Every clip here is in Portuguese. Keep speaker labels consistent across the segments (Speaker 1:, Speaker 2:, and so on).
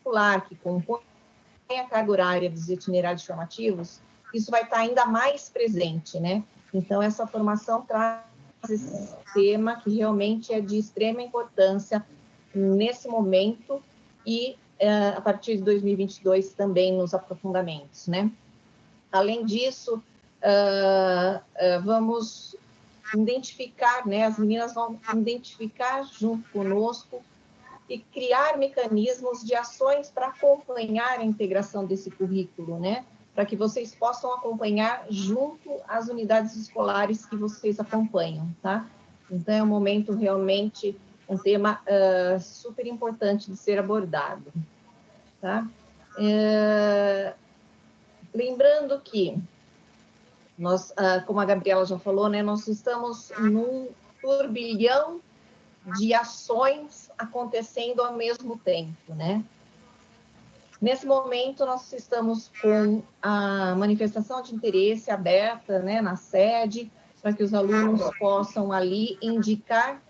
Speaker 1: curricular que compõe a carga horária dos itinerários formativos, isso vai estar ainda mais presente, né? Então, essa formação traz esse tema que realmente é de extrema importância nesse momento e a partir de 2022 também nos aprofundamentos, né? Além disso, vamos identificar, né? As meninas vão identificar junto conosco e criar mecanismos de ações para acompanhar a integração desse currículo, né? Para que vocês possam acompanhar junto às unidades escolares que vocês acompanham, tá? Então, é um momento realmente, um tema super importante de ser abordado, tá? Lembrando que nós, como a Gabriela já falou, né, nós estamos num turbilhão de ações acontecendo ao mesmo tempo, né? Nesse momento, nós estamos com a manifestação de interesse aberta, né, na sede, para que os alunos possam ali indicar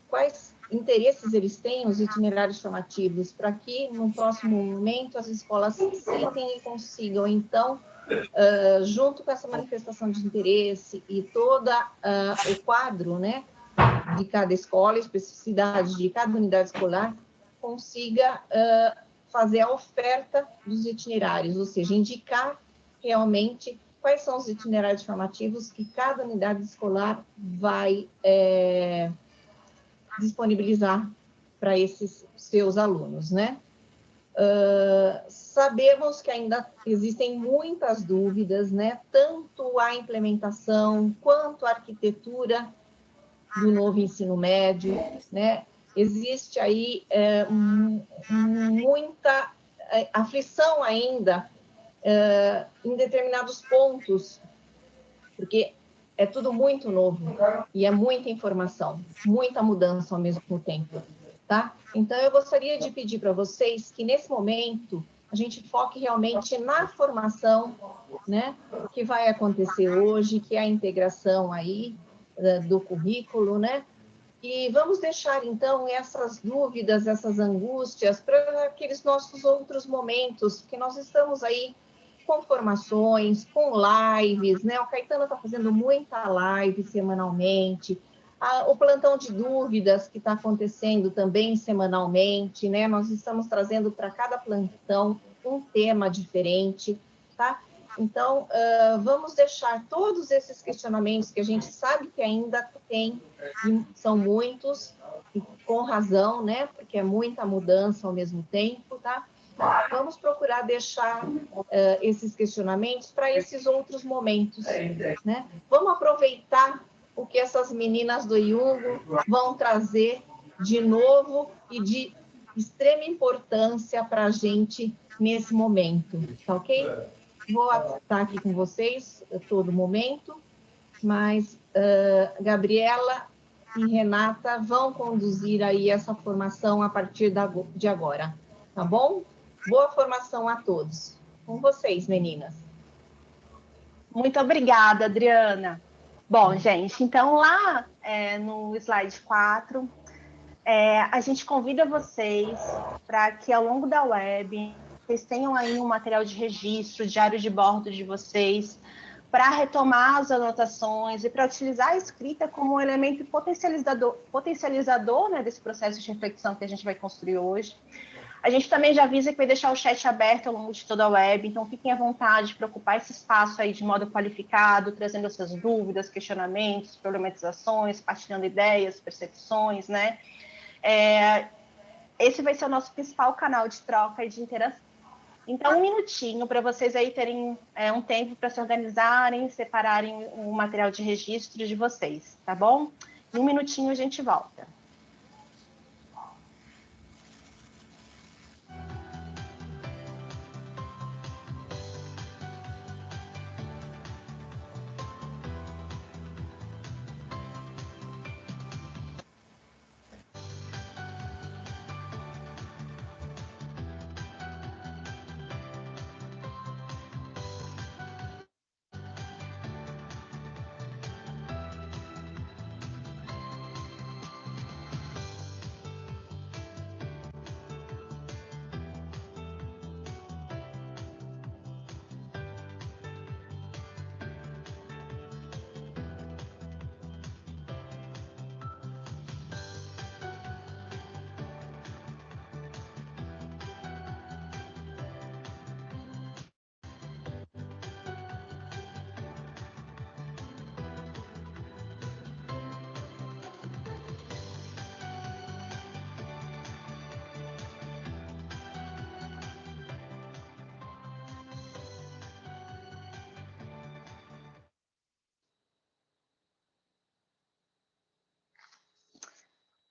Speaker 1: quais interesses eles têm, os itinerários formativos, para que, no próximo momento, as escolas sentem e consigam, então, junto com essa manifestação de interesse e todo o quadro, né, de cada escola, especificidade de cada unidade escolar, consiga fazer a oferta dos itinerários, ou seja, indicar realmente quais são os itinerários formativos que cada unidade escolar vai disponibilizar para esses seus alunos, né? Sabemos que ainda existem muitas dúvidas, né? Tanto a implementação quanto a arquitetura do novo ensino médio, né? Existe aí muita aflição ainda em determinados pontos, porque é tudo muito novo e é muita informação, muita mudança ao mesmo tempo, tá? Então, eu gostaria de pedir para vocês que, nesse momento, a gente foque realmente na formação, né, que vai acontecer hoje, que é a integração aí do currículo, né? E vamos deixar, então, essas dúvidas, essas angústias para aqueles nossos outros momentos, porque nós estamos aí com formações, com lives, né? O Caetano está fazendo muita live semanalmente, o plantão de dúvidas que está acontecendo também semanalmente, né? Nós estamos trazendo para cada plantão um tema diferente, tá? Então, vamos deixar todos esses questionamentos que a gente sabe que ainda tem, e são muitos, e com razão, né? Porque é muita mudança ao mesmo tempo, tá? Vamos procurar deixar esses questionamentos para esses outros momentos, né? Vamos aproveitar o que essas meninas do Jung vão trazer de novo e de extrema importância para a gente nesse momento, tá ok? Vou estar aqui com vocês a todo momento, mas Gabriela e Renata vão conduzir aí essa formação a partir de agora, tá bom? Boa formação a todos. Com vocês, meninas.
Speaker 2: Muito obrigada, Adriana. Bom, gente, então lá no slide 4, a gente convida vocês para que ao longo da web vocês tenham aí um material de registro, diário de bordo de vocês, para retomar as anotações e para utilizar a escrita como um elemento potencializador, né, desse processo de reflexão que a gente vai construir hoje. A gente também já avisa que vai deixar o chat aberto ao longo de toda a web, então fiquem à vontade para ocupar esse espaço aí de modo qualificado, trazendo essas dúvidas, questionamentos, problematizações, partilhando ideias, percepções, né? Esse vai ser o nosso principal canal de troca e de interação. Então, um minutinho para vocês aí terem um tempo para se organizarem, separarem o material de registro de vocês, tá bom? Em um minutinho a gente volta.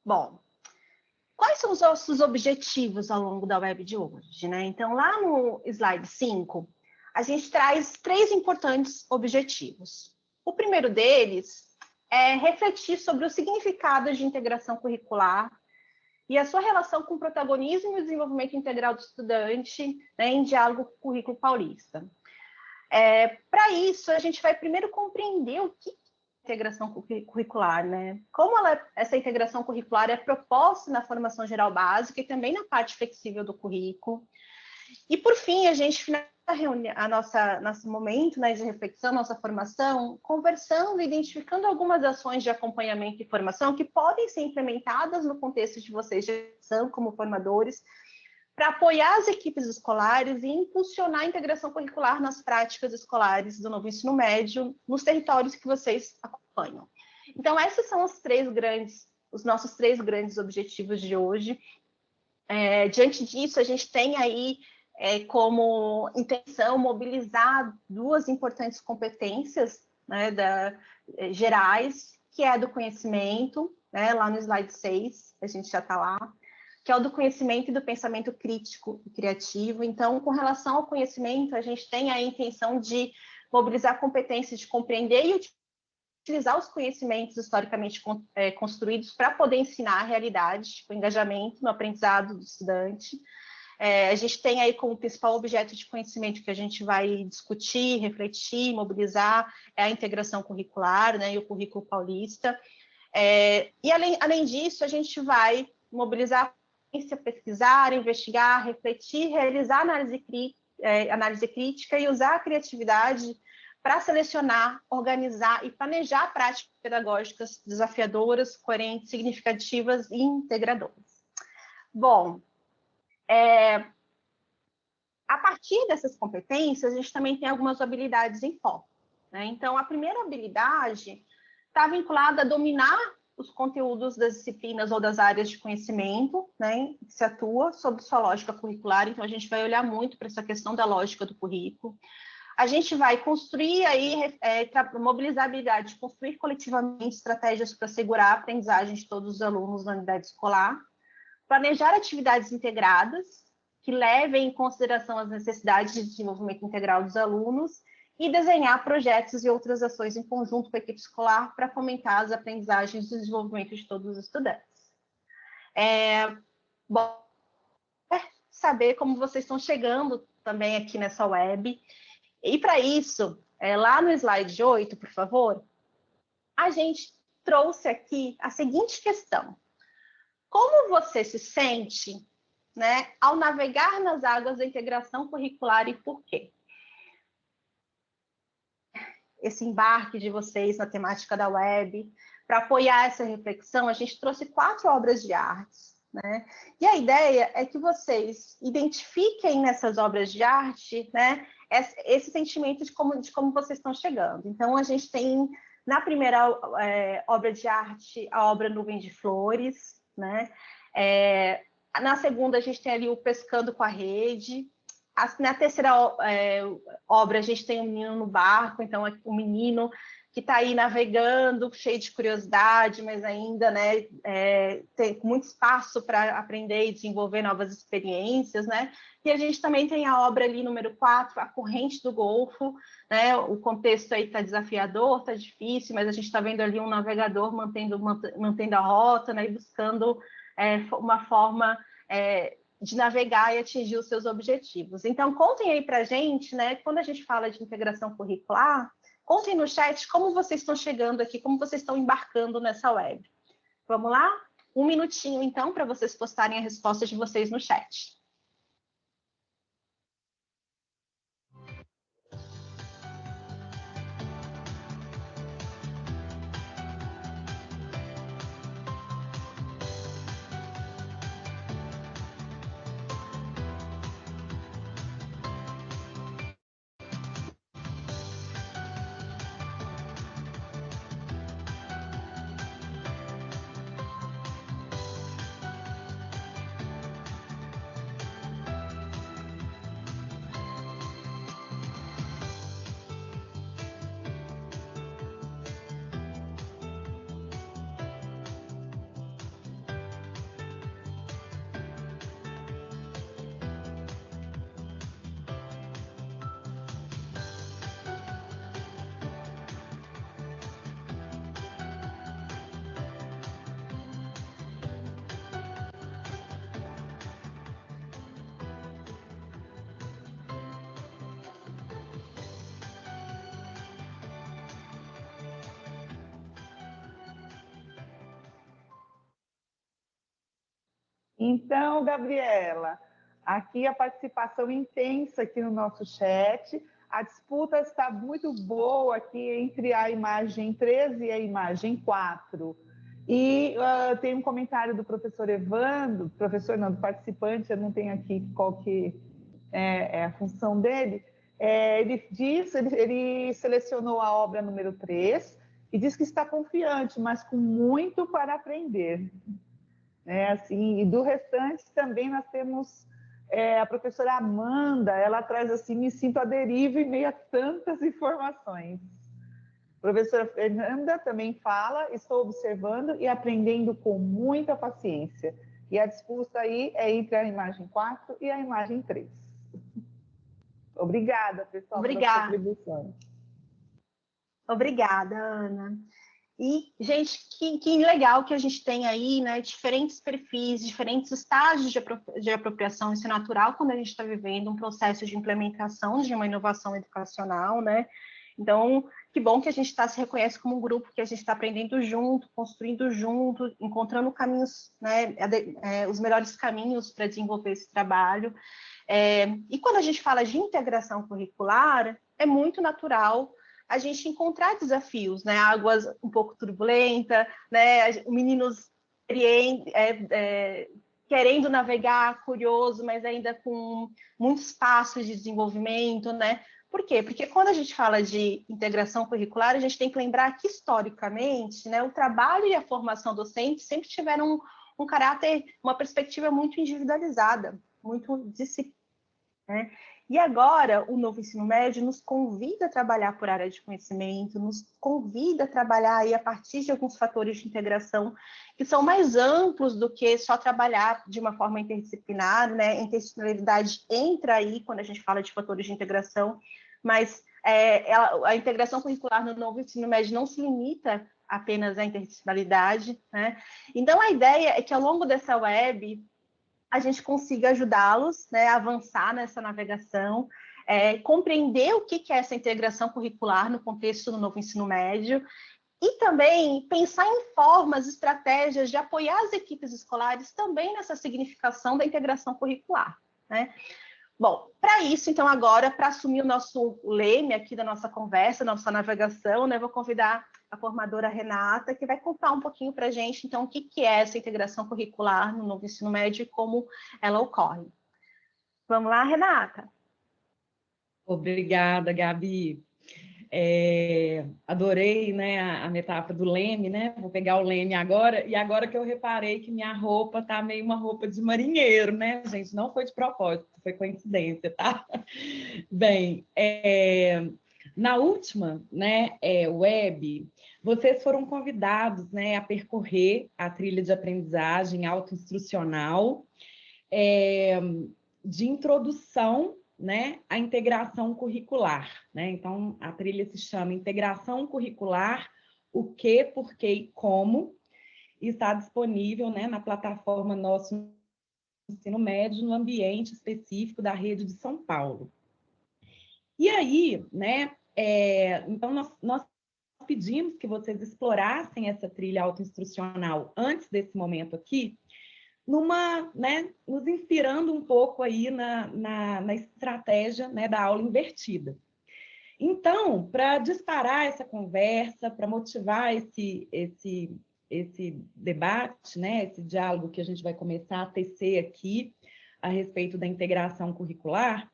Speaker 2: Bom, quais são os nossos objetivos ao longo da web de hoje, né? Então, lá no slide 5, a gente traz 3 importantes objetivos. O primeiro deles é refletir sobre o significado de integração curricular e a sua relação com o protagonismo e o desenvolvimento integral do estudante, né, em diálogo com o currículo paulista. Para isso, a gente vai primeiro compreender o que é integração curricular, né? Como essa integração curricular é proposta na formação geral básica e também na parte flexível do currículo. E, por fim, a gente finaliza nosso momento, né, de reflexão, nossa formação, conversando e identificando algumas ações de acompanhamento e formação que podem ser implementadas no contexto de vocês de gestão, como formadores, para apoiar as equipes escolares e impulsionar a integração curricular nas práticas escolares do novo ensino médio, nos territórios que vocês acompanham. Então, esses são os nossos 3 grandes objetivos de hoje. Diante disso, a gente tem aí como intenção mobilizar 2 importantes competências, né, gerais, que é a do conhecimento, né, lá no slide 6, a gente já está lá, que é o do conhecimento e do pensamento crítico e criativo. Então, com relação ao conhecimento, a gente tem a intenção de mobilizar competências de compreender e utilizar os conhecimentos historicamente construídos para poder ensinar a realidade, o engajamento no aprendizado do estudante. A gente tem aí como principal objeto de conhecimento que a gente vai discutir, refletir, mobilizar a integração curricular, né, e o currículo paulista. E além disso, a gente vai mobilizar a pesquisar, investigar, refletir, realizar análise crítica e usar a criatividade para selecionar, organizar e planejar práticas pedagógicas desafiadoras, coerentes, significativas e integradoras. Bom, a partir dessas competências, a gente também tem algumas habilidades em foco, né? Então, a primeira habilidade está vinculada a dominar os conteúdos das disciplinas ou das áreas de conhecimento, né, que se atua sob sua lógica curricular. Então, a gente vai olhar muito para essa questão da lógica do currículo. A gente vai construir aí, mobilizar a habilidade de construir coletivamente estratégias para assegurar a aprendizagem de todos os alunos na unidade escolar, planejar atividades integradas que levem em consideração as necessidades de desenvolvimento integral dos alunos e desenhar projetos e outras ações em conjunto com a equipe escolar para fomentar as aprendizagens e o desenvolvimento de todos os estudantes. Bom, saber como vocês estão chegando também aqui nessa web. E para isso, lá no slide 8, por favor, a gente trouxe aqui a seguinte questão. Como você se sente, né, ao navegar nas águas da integração curricular e por quê? Esse embarque de vocês na temática da web, para apoiar essa reflexão, a gente trouxe 4 obras de artes, né? E a ideia é que vocês identifiquem nessas obras de arte, né, esse sentimento de como vocês estão chegando. Então, a gente tem, na primeira obra de arte, a obra Nuvem de Flores, né? Na segunda, a gente tem ali o Pescando com a Rede. Na terceira obra, a gente tem o Menino no Barco, então é o menino que está aí navegando, cheio de curiosidade, mas ainda, né, tem muito espaço para aprender e desenvolver novas experiências, né? E a gente também tem a obra ali, número 4, A Corrente do Golfo, né? O contexto aí está desafiador, está difícil, mas a gente está vendo ali um navegador mantendo a rota, né, e buscando uma forma de navegar e atingir os seus objetivos. Então, contem aí para a gente, né, quando a gente fala de integração curricular, contem no chat como vocês estão chegando aqui, como vocês estão embarcando nessa web. Vamos lá? 1 minutinho, então, para vocês postarem a resposta de vocês no chat.
Speaker 3: Então, Gabriela, aqui a participação intensa aqui no nosso chat. A disputa está muito boa aqui entre a imagem 13 e a imagem 4. E tem um comentário do professor Evandro, professor não, do participante, eu não tenho aqui qual que é a função dele. Ele selecionou a obra número 3 e diz que está confiante, mas com muito para aprender. Assim, e do restante também nós temos a professora Amanda, ela traz assim, me sinto à deriva em meio a tantas informações. A professora Fernanda também fala, estou observando e aprendendo com muita paciência. E a disputa aí é entre a imagem 4 e a imagem 3. Obrigada, pessoal, pelas contribuições.
Speaker 2: Obrigada, Ana. E, gente, que legal que a gente tem aí, né, diferentes perfis, diferentes estágios de apropriação. Isso é natural quando a gente está vivendo um processo de implementação de uma inovação educacional, né? Então, que bom que a gente se reconhece como um grupo, que a gente está aprendendo junto, construindo junto, encontrando caminhos, né, os melhores caminhos para desenvolver esse trabalho. E quando a gente fala de integração curricular, é muito natural a gente encontrar desafios, né? Águas um pouco turbulentas, né? Meninos querendo navegar, curioso, mas ainda com muitos passos de desenvolvimento, né? Por quê? Porque quando a gente fala de integração curricular, a gente tem que lembrar que, historicamente, né, o trabalho e a formação docente sempre tiveram um caráter, uma perspectiva muito individualizada, muito disciplinar, né? E agora, o novo ensino médio nos convida a trabalhar por área de conhecimento, nos convida a trabalhar aí a partir de alguns fatores de integração que são mais amplos do que só trabalhar de uma forma interdisciplinar, né? A interdisciplinaridade entra aí quando a gente fala de fatores de integração, mas a integração curricular no novo ensino médio não se limita apenas à interdisciplinaridade, né? Então, a ideia é que ao longo dessa web a gente consiga ajudá-los, né, a avançar nessa navegação, compreender o que é essa integração curricular no contexto do novo ensino médio e também pensar em formas, estratégias de apoiar as equipes escolares também nessa significação da integração curricular, né? Bom, para isso, então, agora, para assumir o nosso leme aqui da nossa conversa, nossa navegação, né, eu vou convidar a formadora Renata, que vai contar um pouquinho para a gente, então, o que é essa integração curricular no novo ensino médio e como ela ocorre. Vamos lá, Renata?
Speaker 4: Obrigada, Gabi. Adorei, né, a metáfora do leme, né? Vou pegar o leme agora, e agora que eu reparei que minha roupa tá meio uma roupa de marinheiro, né, gente? Não foi de propósito, foi coincidência, tá? Bem, na última, né, web, vocês foram convidados, né, a percorrer a trilha de aprendizagem autoinstrucional de introdução, né, à integração curricular, né? Então, a trilha se chama Integração Curricular, o que, por que e como, e está disponível, né, na plataforma Nosso Ensino Médio, no ambiente específico da rede de São Paulo. E aí, né, então nós pedimos que vocês explorassem essa trilha autoinstrucional antes desse momento aqui, nos inspirando um pouco aí na estratégia, né, da aula invertida. Então, para disparar essa conversa, para motivar esse debate, né, esse diálogo que a gente vai começar a tecer aqui a respeito da integração curricular,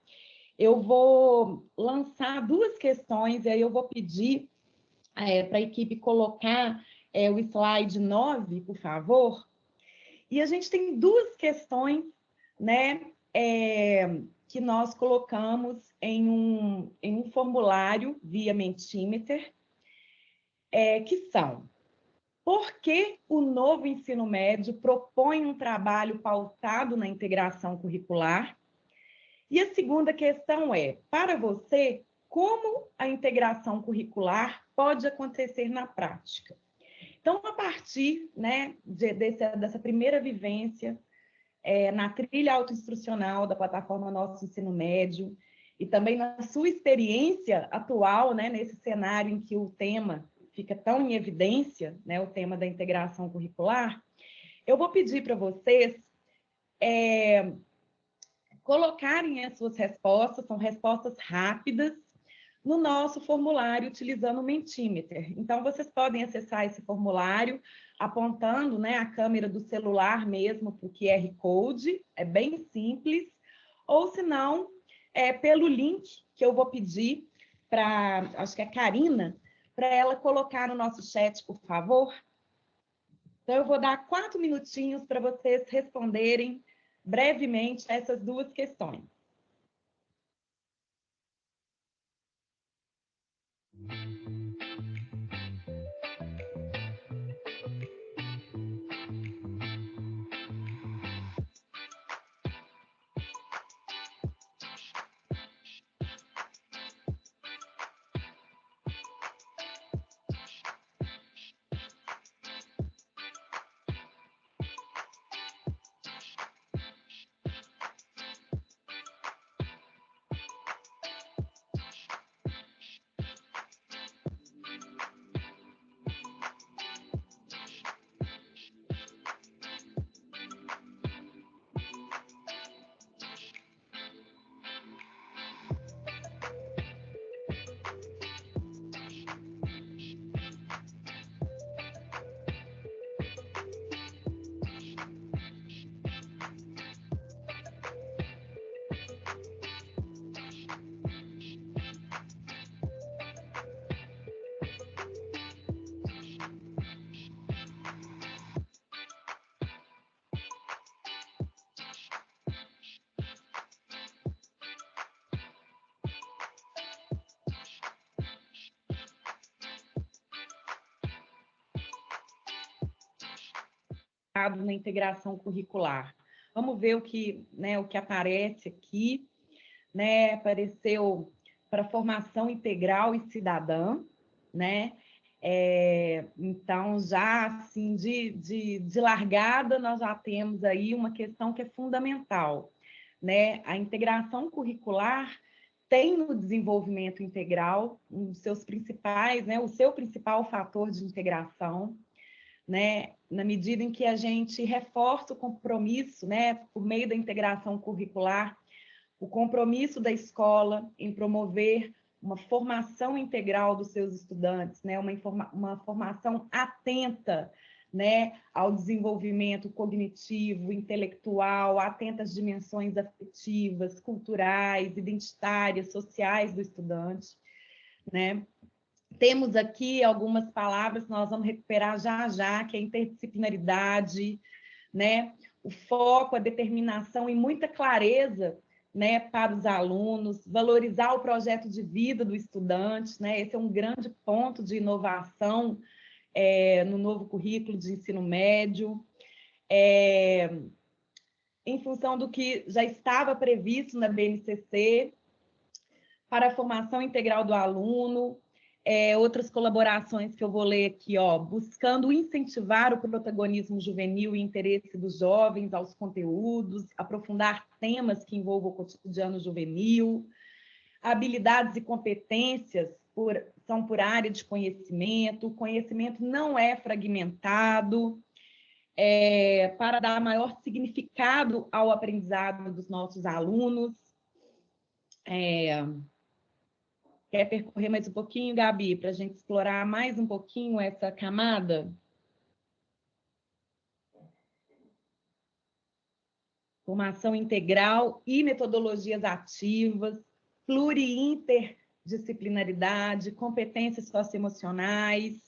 Speaker 4: eu vou lançar duas questões, e aí eu vou pedir para a equipe colocar o slide 9, por favor. E a gente tem duas questões, né, que nós colocamos em um formulário via Mentimeter, que são: por que o novo ensino médio propõe um trabalho pautado na integração curricular? E a segunda questão é: para você, como a integração curricular pode acontecer na prática? Então, a partir, né, dessa primeira vivência na trilha autoinstrucional da plataforma Nosso Ensino Médio, e também na sua experiência atual, né, nesse cenário em que o tema fica tão em evidência, né, o tema da integração curricular, eu vou pedir para vocês colocarem as suas respostas, são respostas rápidas, no nosso formulário utilizando o Mentimeter. Então, vocês podem acessar esse formulário apontando, né, a câmera do celular mesmo para o QR Code, é bem simples, ou se não, pelo link que eu vou pedir para, acho que é a Karina, para ela colocar no nosso chat, por favor. Então, eu vou dar 4 minutinhos para vocês responderem brevemente essas 2 questões. Na integração curricular. Vamos ver o que, né, o que aparece aqui, né? Apareceu para formação integral e cidadã, né? Então, já assim, de largada, nós já temos aí uma questão que é fundamental, né? A integração curricular tem no desenvolvimento integral um dos seus principais, né? O seu principal fator de integração, né, na medida em que a gente reforça o compromisso, né, por meio da integração curricular, o compromisso da escola em promover uma formação integral dos seus estudantes, né, uma formação atenta, né, ao desenvolvimento cognitivo, intelectual, atenta às dimensões afetivas, culturais, identitárias, sociais do estudante, né? Temos aqui algumas palavras que nós vamos recuperar já, que é a interdisciplinaridade, né? O foco, a determinação e muita clareza, né, para os alunos, valorizar o projeto de vida do estudante, né? Esse é um grande ponto de inovação no novo currículo de ensino médio, em função do que já estava previsto na BNCC, para a formação integral do aluno. Outras colaborações que eu vou ler aqui, ó, buscando incentivar o protagonismo juvenil e interesse dos jovens aos conteúdos, aprofundar temas que envolvam o cotidiano juvenil, habilidades e competências são por área de conhecimento, o conhecimento não é fragmentado, para dar maior significado ao aprendizado dos nossos alunos. Quer percorrer mais um pouquinho, Gabi, para a gente explorar mais um pouquinho essa camada? Formação integral e metodologias ativas, pluri- e interdisciplinaridade, competências socioemocionais,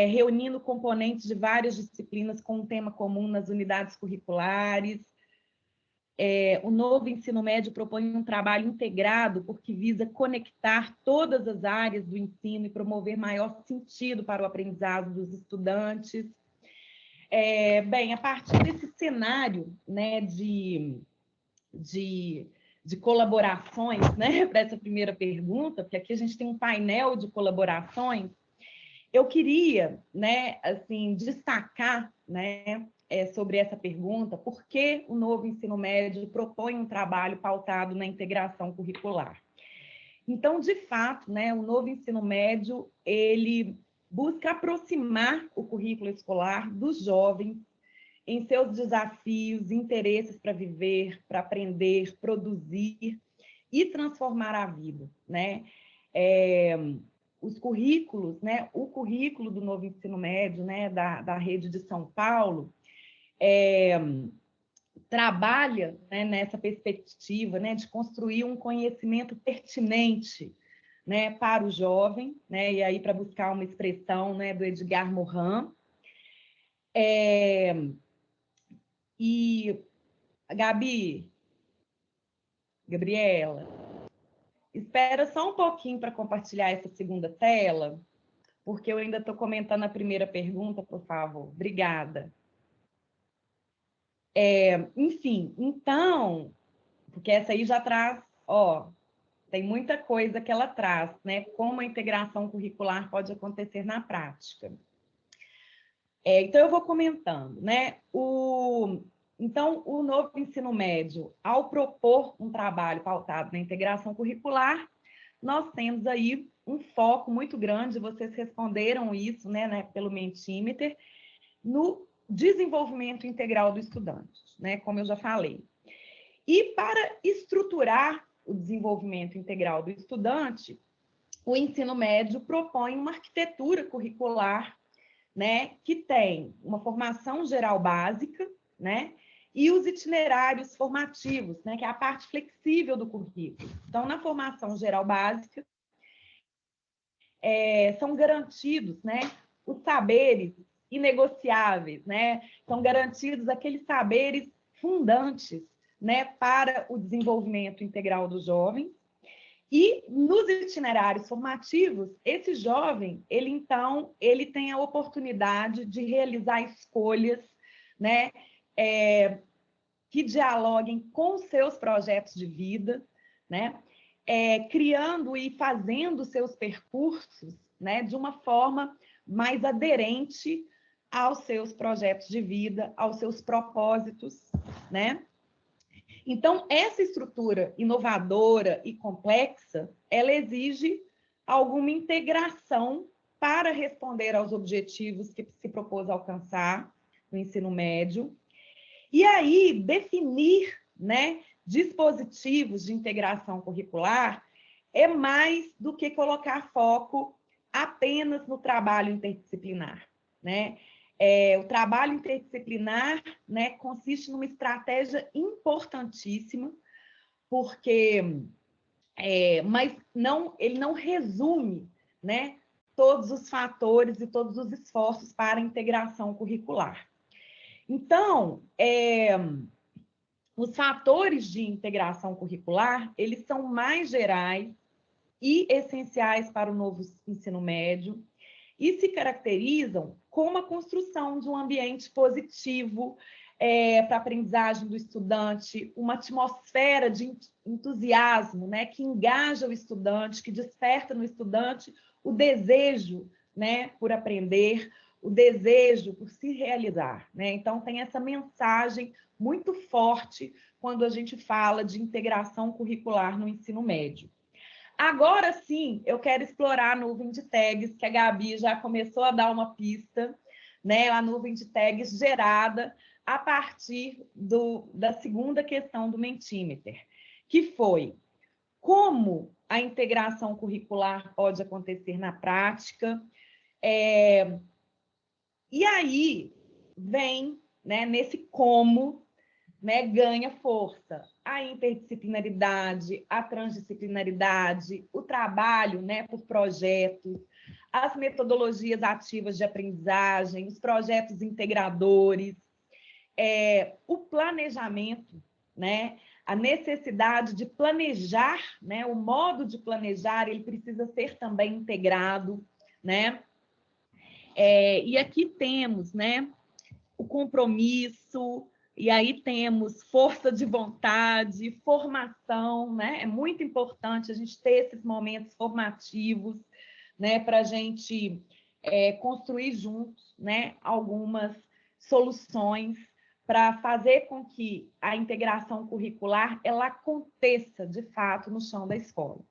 Speaker 4: reunindo componentes de várias disciplinas com um tema comum nas unidades curriculares. O novo ensino médio propõe um trabalho integrado porque visa conectar todas as áreas do ensino e promover maior sentido para o aprendizado dos estudantes. Bem, a partir desse cenário, né, de colaborações, né, para essa primeira pergunta, porque aqui a gente tem um painel de colaborações, eu queria, né, assim, destacar, né, sobre essa pergunta, por que o novo ensino médio propõe um trabalho pautado na integração curricular. Então, de fato, né, o novo ensino médio, ele busca aproximar o currículo escolar dos jovens, em seus desafios, interesses para viver, para aprender, produzir e transformar a vida, né? Os currículos, né? O currículo do novo ensino médio, né? Da rede de São Paulo, trabalha, né, nessa perspectiva, né, de construir um conhecimento pertinente, né, para o jovem, né, e aí para buscar uma expressão, né, do Edgar Morin. E Gabriela, espera só um pouquinho para compartilhar essa segunda tela, porque eu ainda estou comentando a primeira pergunta, por favor. Obrigada. Enfim, então, porque essa aí já traz, tem muita coisa que ela traz, né? Como a integração curricular pode acontecer na prática. Então, eu vou comentando, né? Então, o novo ensino médio, ao propor um trabalho pautado na integração curricular, nós temos aí um foco muito grande, vocês responderam isso, né, pelo Mentimeter, no desenvolvimento integral do estudante, né, como eu já falei. E para estruturar o desenvolvimento integral do estudante, o ensino médio propõe uma arquitetura curricular, né, que tem uma formação geral básica, né, e os itinerários formativos, né, que é a parte flexível do currículo. Então, na formação geral básica, são garantidos, né, os saberes inegociáveis, né, são garantidos aqueles saberes fundantes, né, para o desenvolvimento integral dos jovens. E nos itinerários formativos, esse jovem, ele tem a oportunidade de realizar escolhas, né, que dialoguem com seus projetos de vida, né, criando e fazendo seus percursos, né, de uma forma mais aderente aos seus projetos de vida, aos seus propósitos, né? Então, essa estrutura inovadora e complexa, ela exige alguma integração para responder aos objetivos que se propôs alcançar no ensino médio. E aí, definir, né, dispositivos de integração curricular é mais do que colocar foco apenas no trabalho interdisciplinar, né? O trabalho interdisciplinar, né, consiste numa estratégia importantíssima, mas ele não resume, né, todos os fatores e todos os esforços para a integração curricular. Então, os fatores de integração curricular, eles são mais gerais e essenciais para o novo ensino médio, e se caracterizam como a construção de um ambiente positivo para a aprendizagem do estudante, uma atmosfera de entusiasmo, né, que engaja o estudante, que desperta no estudante o desejo, né, por aprender, o desejo por se realizar, né? Então, tem essa mensagem muito forte quando a gente fala de integração curricular no ensino médio. Agora sim, eu quero explorar a nuvem de tags, que a Gabi já começou a dar uma pista, né? A nuvem de tags gerada a partir da segunda questão do Mentimeter, que foi como a integração curricular pode acontecer na prática. E aí vem, né, nesse como, né, ganha força a interdisciplinaridade, a transdisciplinaridade, o trabalho, né, por projetos, as metodologias ativas de aprendizagem, os projetos integradores, o planejamento, né, a necessidade de planejar, né, o modo de planejar, ele precisa ser também integrado, né? E aqui temos, né, o compromisso, e aí temos força de vontade, formação, né? É muito importante a gente ter esses momentos formativos, né, para a gente construir juntos, né, algumas soluções para fazer com que a integração curricular ela aconteça, de fato, no chão da escola.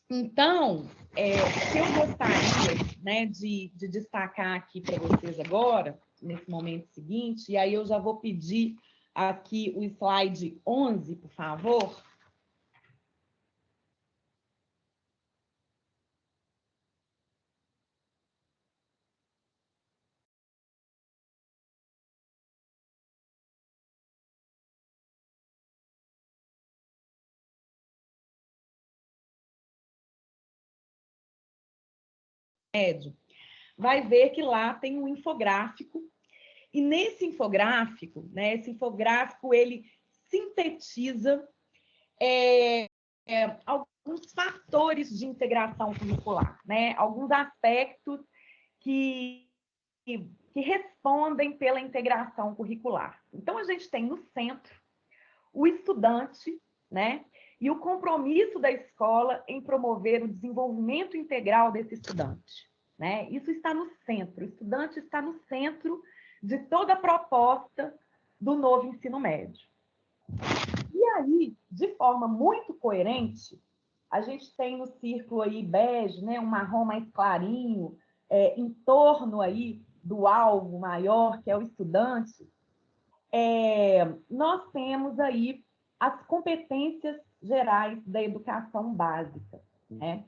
Speaker 4: Então, o que eu gostaria, né, de destacar aqui para vocês agora nesse momento seguinte, e aí eu já vou pedir aqui o slide 11, por favor. Médio, vai ver que lá tem um infográfico, e nesse infográfico, né, esse infográfico, ele sintetiza alguns fatores de integração curricular, né, alguns aspectos que respondem pela integração curricular. Então, a gente tem no centro o estudante, né, e o compromisso da escola em promover o desenvolvimento integral desse estudante, né? Isso está no centro, o estudante está no centro de toda a proposta do novo ensino médio. E aí, de forma muito coerente, a gente tem no círculo aí bege, né, um marrom mais clarinho, em torno aí do alvo maior, que é o estudante, nós temos aí as competências gerais da educação básica, né?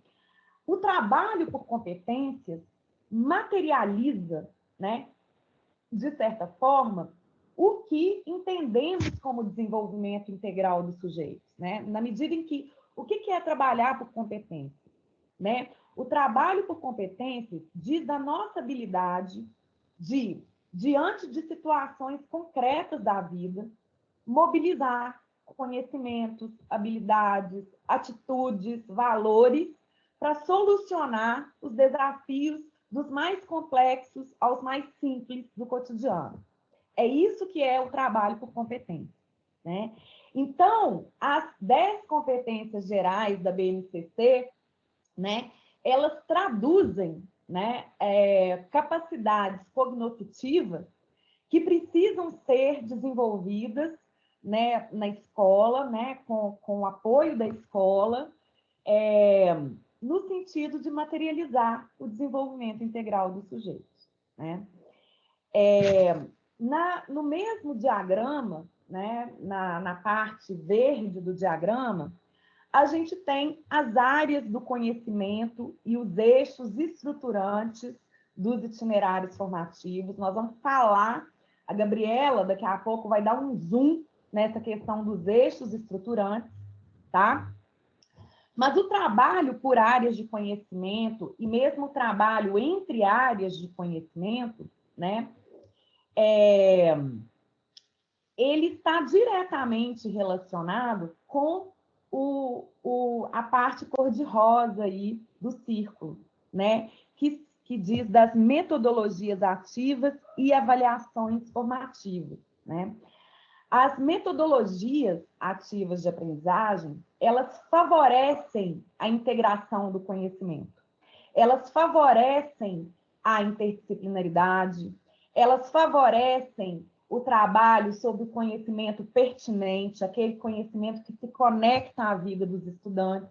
Speaker 4: O trabalho por competências materializa, né, de certa forma, o que entendemos como desenvolvimento integral dos sujeitos, né? Na medida em que, o que é trabalhar por competências, né? O trabalho por competências diz da nossa habilidade de, diante de situações concretas da vida, mobilizar conhecimentos, habilidades, atitudes, valores para solucionar os desafios dos mais complexos aos mais simples do cotidiano. É isso que é o trabalho por competência, né? Então, as 10 competências gerais da BNCC, né, elas traduzem, né, capacidades cognitivas que precisam ser desenvolvidas, né, na escola, né, com o apoio da escola, no sentido de materializar o desenvolvimento integral dos sujeitos, né? No mesmo diagrama, né, na parte verde do diagrama, a gente tem as áreas do conhecimento e os eixos estruturantes dos itinerários formativos. Nós vamos falar, a Gabriela daqui a pouco vai dar um zoom nessa questão dos eixos estruturantes, tá? Mas o trabalho por áreas de conhecimento e mesmo o trabalho entre áreas de conhecimento, né, ele está diretamente relacionado com a parte cor-de-rosa aí do círculo, né? Que diz das metodologias ativas e avaliações formativas, né? As metodologias ativas de aprendizagem, elas favorecem a integração do conhecimento, elas favorecem a interdisciplinaridade, elas favorecem o trabalho sobre o conhecimento pertinente, aquele conhecimento que se conecta à vida dos estudantes,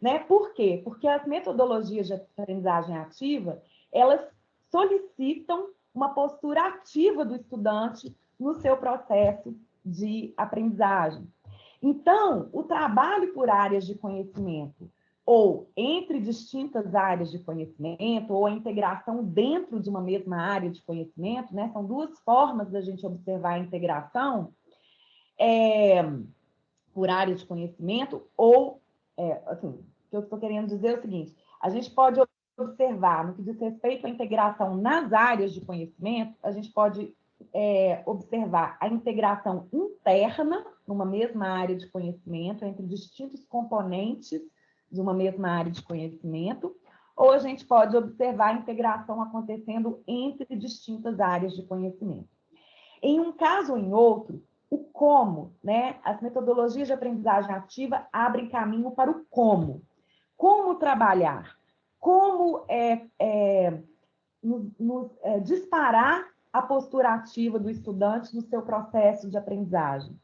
Speaker 4: né? Por quê? Porque as metodologias de aprendizagem ativa, elas solicitam uma postura ativa do estudante no seu processo de aprendizagem. Então, o trabalho por áreas de conhecimento, ou entre distintas áreas de conhecimento, ou a integração dentro de uma mesma área de conhecimento, né? São duas formas da gente observar a integração por área de conhecimento, ou, assim, o que eu estou querendo dizer é o seguinte, a gente pode observar, no que diz respeito à integração nas áreas de conhecimento, a gente pode observar a integração interna numa mesma área de conhecimento, entre distintos componentes de uma mesma área de conhecimento, ou a gente pode observar a integração acontecendo entre distintas áreas de conhecimento. Em um caso ou em outro, o como, né? As metodologias de aprendizagem ativa abrem caminho para o como. Como trabalhar? Como disparar a postura ativa do estudante no seu processo de aprendizagem.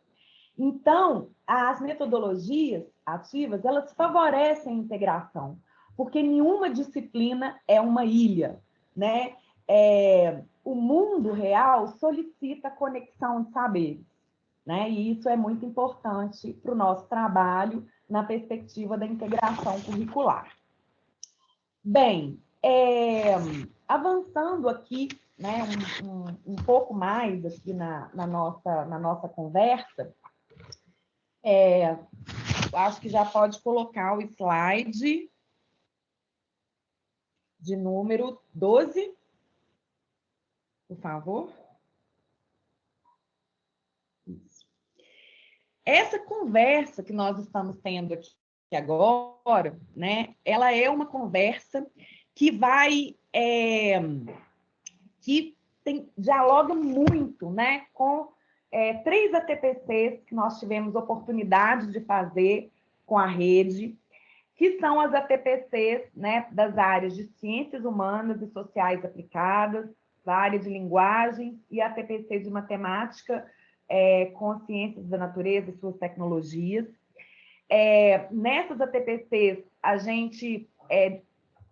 Speaker 4: Então, as metodologias ativas, elas favorecem a integração, porque nenhuma disciplina é uma ilha, né? o mundo real solicita conexão de saberes, né? E isso é muito importante para o nosso trabalho na perspectiva da integração curricular. Bem, avançando aqui, né, um pouco mais aqui na nossa conversa, acho que já pode colocar o slide de número 12, por favor. Isso. Essa conversa que nós estamos tendo aqui agora, né, ela é uma conversa que dialoga muito, né, com 3 ATPCs que nós tivemos oportunidade de fazer com a rede, que são as ATPCs, né, das áreas de Ciências Humanas e Sociais Aplicadas, da área de Linguagem e a ATPC de Matemática com Ciências da Natureza e suas tecnologias. Nessas ATPCs, a gente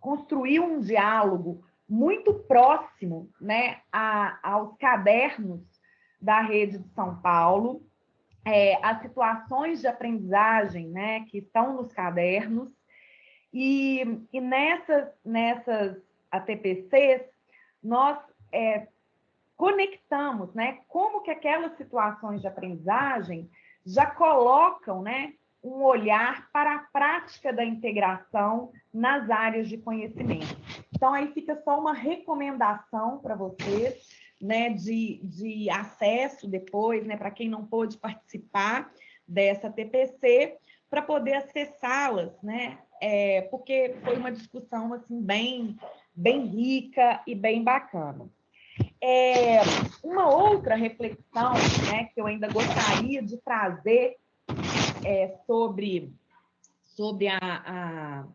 Speaker 4: construiu um diálogo muito próximo, né, aos cadernos da rede de São Paulo, as situações de aprendizagem, né, que estão nos cadernos, e nessas ATPCs, nós conectamos, né, como que aquelas situações de aprendizagem já colocam, né, um olhar para a prática da integração nas áreas de conhecimento. Então, aí fica só uma recomendação para vocês, né, de acesso depois, né, para quem não pôde participar dessa TPC, para poder acessá-las, né, porque foi uma discussão assim, bem rica e bem bacana. Uma outra reflexão, né, que eu ainda gostaria de trazer sobre deixa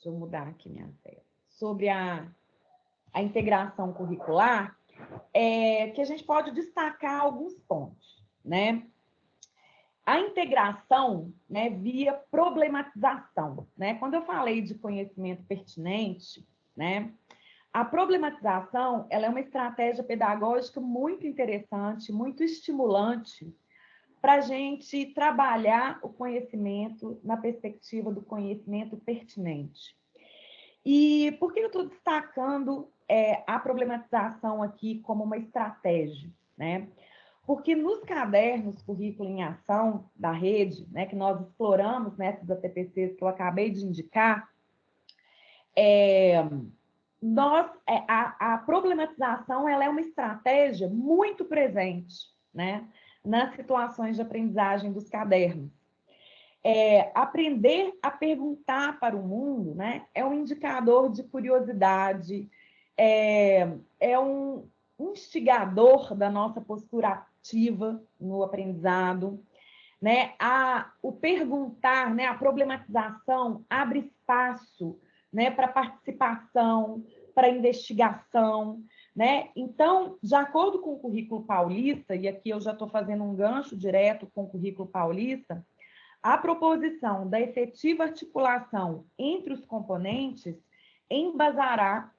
Speaker 4: eu mudar aqui minha tela, sobre a integração curricular, que a gente pode destacar alguns pontos, né? A integração, né, via problematização, né? Quando eu falei de conhecimento pertinente, né, a problematização, ela é uma estratégia pedagógica muito interessante, muito estimulante para a gente trabalhar o conhecimento na perspectiva do conhecimento pertinente. E por que eu estou destacando a problematização aqui como uma estratégia, né? Porque nos cadernos Currículo em Ação da rede, né, que nós exploramos nessas ATPCs que eu acabei de indicar, a problematização ela é uma estratégia muito presente, né, nas situações de aprendizagem dos cadernos. Aprender a perguntar para o mundo, né, é um indicador de curiosidade, é um instigador da nossa postura ativa no aprendizado, né? O perguntar, né, a problematização abre espaço, né, para participação, para investigação, né? Então, de acordo com o Currículo Paulista, e aqui eu já estou fazendo um gancho direto com o Currículo Paulista, a proposição da efetiva articulação entre os componentes embasará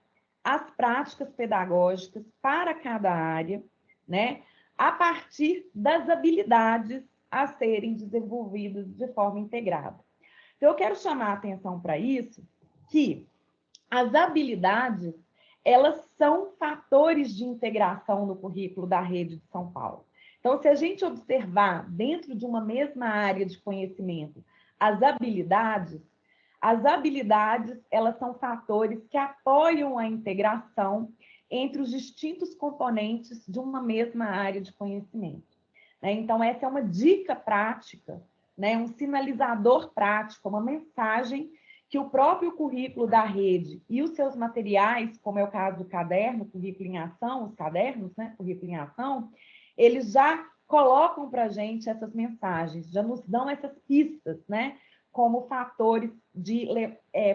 Speaker 4: as práticas pedagógicas para cada área, né, a partir das habilidades a serem desenvolvidas de forma integrada. Então, eu quero chamar a atenção para isso, que as habilidades, elas são fatores de integração no currículo da rede de São Paulo. Então, se a gente observar dentro de uma mesma área de conhecimento as habilidades, elas são fatores que apoiam a integração entre os distintos componentes de uma mesma área de conhecimento. Então, essa é uma dica prática, né? Um sinalizador prático, uma mensagem que o próprio currículo da rede e os seus materiais, como é o caso do caderno, Currículo em Ação, os cadernos, né? Currículo em Ação, eles já colocam para a gente essas mensagens, já nos dão essas pistas, né? Como fatores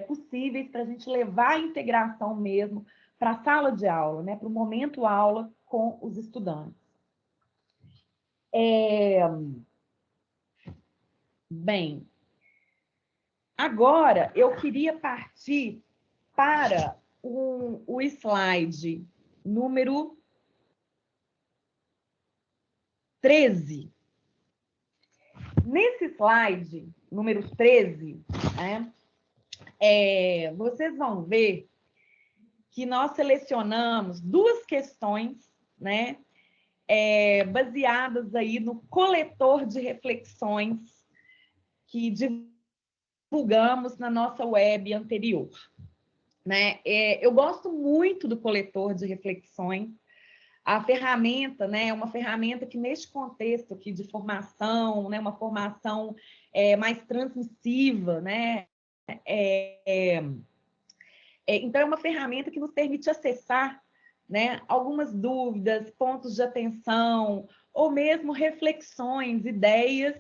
Speaker 4: possíveis para a gente levar a integração mesmo para a sala de aula, né? Para o momento aula com os estudantes. Bem, agora eu queria partir para o slide número 13. Nesse slide, número 13, né, vocês vão ver que nós selecionamos duas questões, né, baseadas aí no coletor de reflexões que divulgamos na nossa web anterior. Né? Eu gosto muito do coletor de reflexões. A ferramenta, né, é uma ferramenta que, neste contexto aqui de formação, né, uma formação mais transmissiva, né, então é uma ferramenta que nos permite acessar, né, algumas dúvidas, pontos de atenção, ou mesmo reflexões, ideias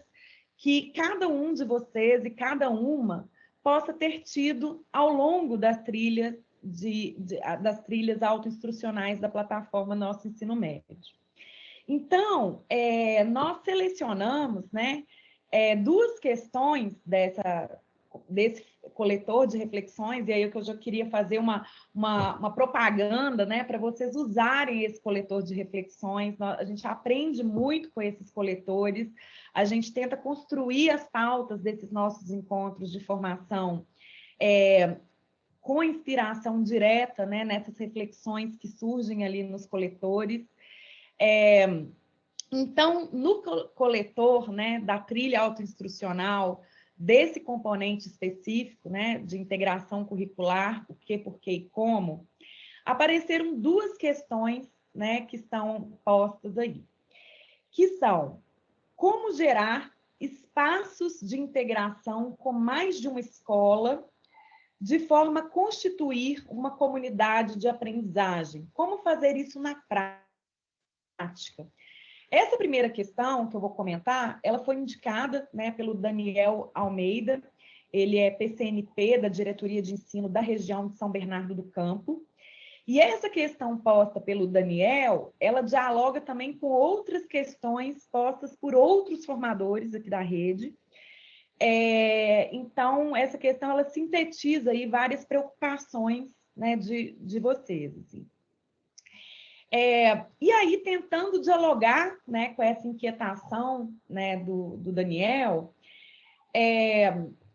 Speaker 4: que cada um de vocês e cada uma possa ter tido ao longo das trilhas das trilhas autoinstrucionais da plataforma Nosso Ensino Médio. Então, nós selecionamos, né, duas questões desse coletor de reflexões, e aí eu já queria fazer uma propaganda, né, para vocês usarem esse coletor de reflexões. A gente aprende muito com esses coletores, a gente tenta construir as pautas desses nossos encontros de formação com inspiração direta, né, nessas reflexões que surgem ali nos coletores. Então, no coletor, né, da trilha autoinstrucional, desse componente específico, né, de integração curricular, o que, por que e como, apareceram duas questões, né, que estão postas aí, que são como gerar espaços de integração com mais de uma escola, de forma a constituir uma comunidade de aprendizagem. Como fazer isso na prática? Essa primeira questão que eu vou comentar, ela foi indicada, né, pelo Daniel Almeida, ele é PCNP da Diretoria de Ensino da região de São Bernardo do Campo, e essa questão posta pelo Daniel, ela dialoga também com outras questões postas por outros formadores aqui da rede. Então, essa questão, ela sintetiza aí várias preocupações, né, de vocês, assim. E aí, tentando dialogar, né, com essa inquietação, né, do Daniel,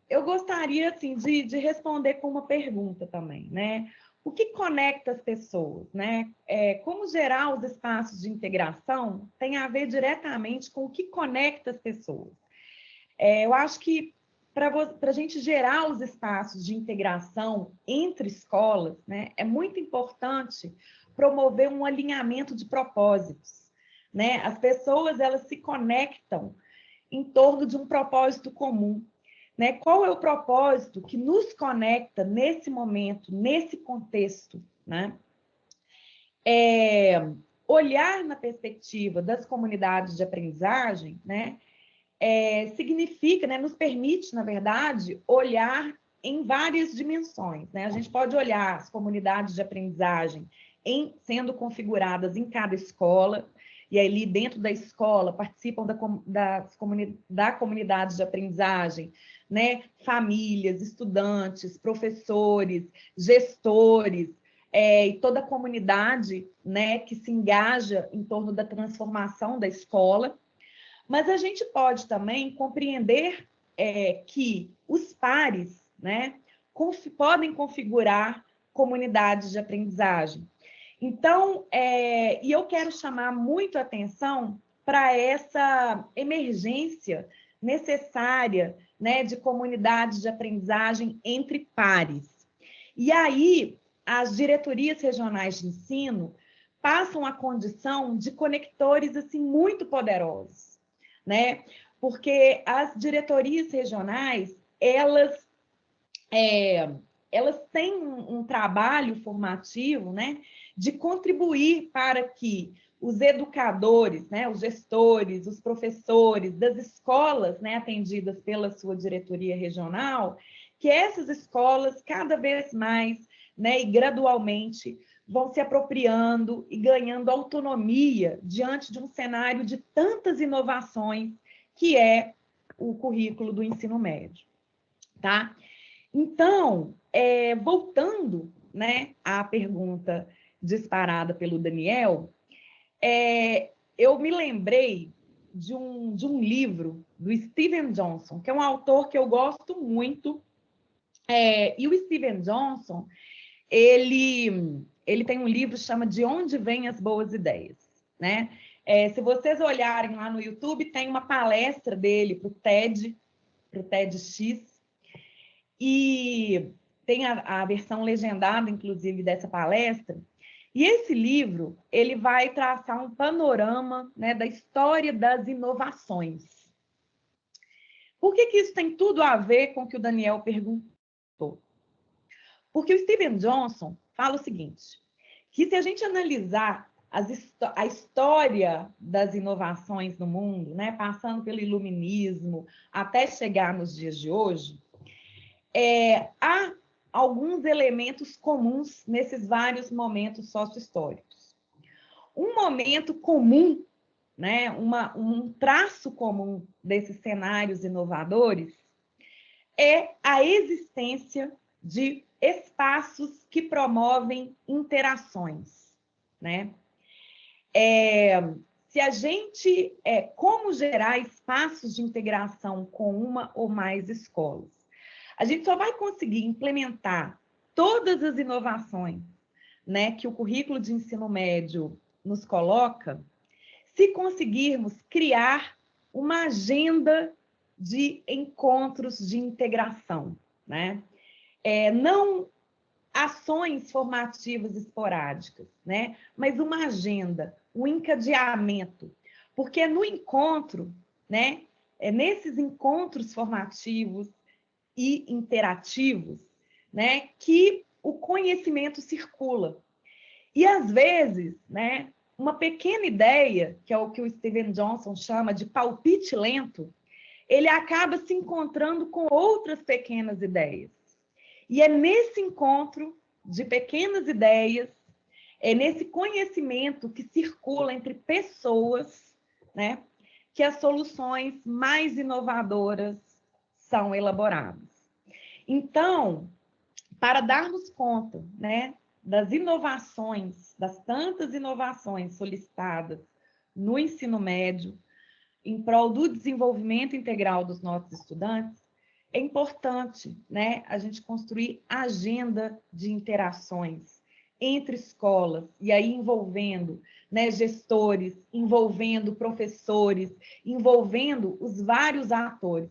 Speaker 4: eu gostaria, assim, de responder com uma pergunta também, né? O que conecta as pessoas, né? Como gerar os espaços de integração tem a ver diretamente com o que conecta as pessoas. Eu acho que para a gente gerar os espaços de integração entre escolas, né, é muito importante promover um alinhamento de propósitos, né? As pessoas, elas se conectam em torno de um propósito comum, né? Qual é o propósito que nos conecta nesse momento, nesse contexto, né? Olhar na perspectiva das comunidades de aprendizagem, né? Significa, né, nos permite, na verdade, olhar em várias dimensões, né? A gente pode olhar as comunidades de aprendizagem sendo configuradas em cada escola, e ali dentro da escola participam da comunidade de aprendizagem, né? Famílias, estudantes, professores, gestores, e toda a comunidade, né, que se engaja em torno da transformação da escola. Mas a gente pode também compreender que os pares, né, podem configurar comunidades de aprendizagem. Então, e eu quero chamar muito a atenção para essa emergência necessária, né, de comunidades de aprendizagem entre pares. E aí, as diretorias regionais de ensino passam a condição de conectores assim, muito poderosos, né? Porque as diretorias regionais, elas têm um trabalho formativo, né, de contribuir para que os educadores, né, os gestores, os professores das escolas, né, atendidas pela sua diretoria regional, que essas escolas cada vez mais, né, e gradualmente vão se apropriando e ganhando autonomia diante de um cenário de tantas inovações que é o currículo do ensino médio, tá? Então, voltando né, à pergunta disparada pelo Daniel, eu me lembrei de um livro do Steven Johnson, que é um autor que eu gosto muito. E o Steven Johnson, ele tem um livro que chama De Onde Vêm as Boas Ideias, né? Se vocês olharem lá no YouTube, tem uma palestra dele para o TEDx, e tem a versão legendada, inclusive, dessa palestra. E esse livro, ele vai traçar um panorama, né, da história das inovações. Por que isso tem tudo a ver com o que o Daniel perguntou? Porque o Steven Johnson fala o seguinte, que se a gente analisar a história das inovações no mundo, né, passando pelo iluminismo até chegar nos dias de hoje, há alguns elementos comuns nesses vários momentos sócio-históricos. Um momento comum, né, um traço comum desses cenários inovadores é a existência de espaços que promovem interações, né? Se a gente... como gerar espaços de integração com uma ou mais escolas? A gente só vai conseguir implementar todas as inovações, né, que o currículo de ensino médio nos coloca, se conseguirmos criar uma agenda de encontros de integração, né? Não ações formativas esporádicas, né? Mas uma agenda, um encadeamento, porque no encontro, né, nesses encontros formativos e interativos, né, que o conhecimento circula. E, às vezes, né, uma pequena ideia, que é o que o Steven Johnson chama de palpite lento, ele acaba se encontrando com outras pequenas ideias. E é nesse encontro de pequenas ideias, é nesse conhecimento que circula entre pessoas, né, que as soluções mais inovadoras são elaboradas. Então, para darmos conta, né, das inovações, das tantas inovações solicitadas no ensino médio, em prol do desenvolvimento integral dos nossos estudantes, é importante, né, a gente construir agenda de interações entre escolas, e aí envolvendo, né, gestores, envolvendo professores, envolvendo os vários atores.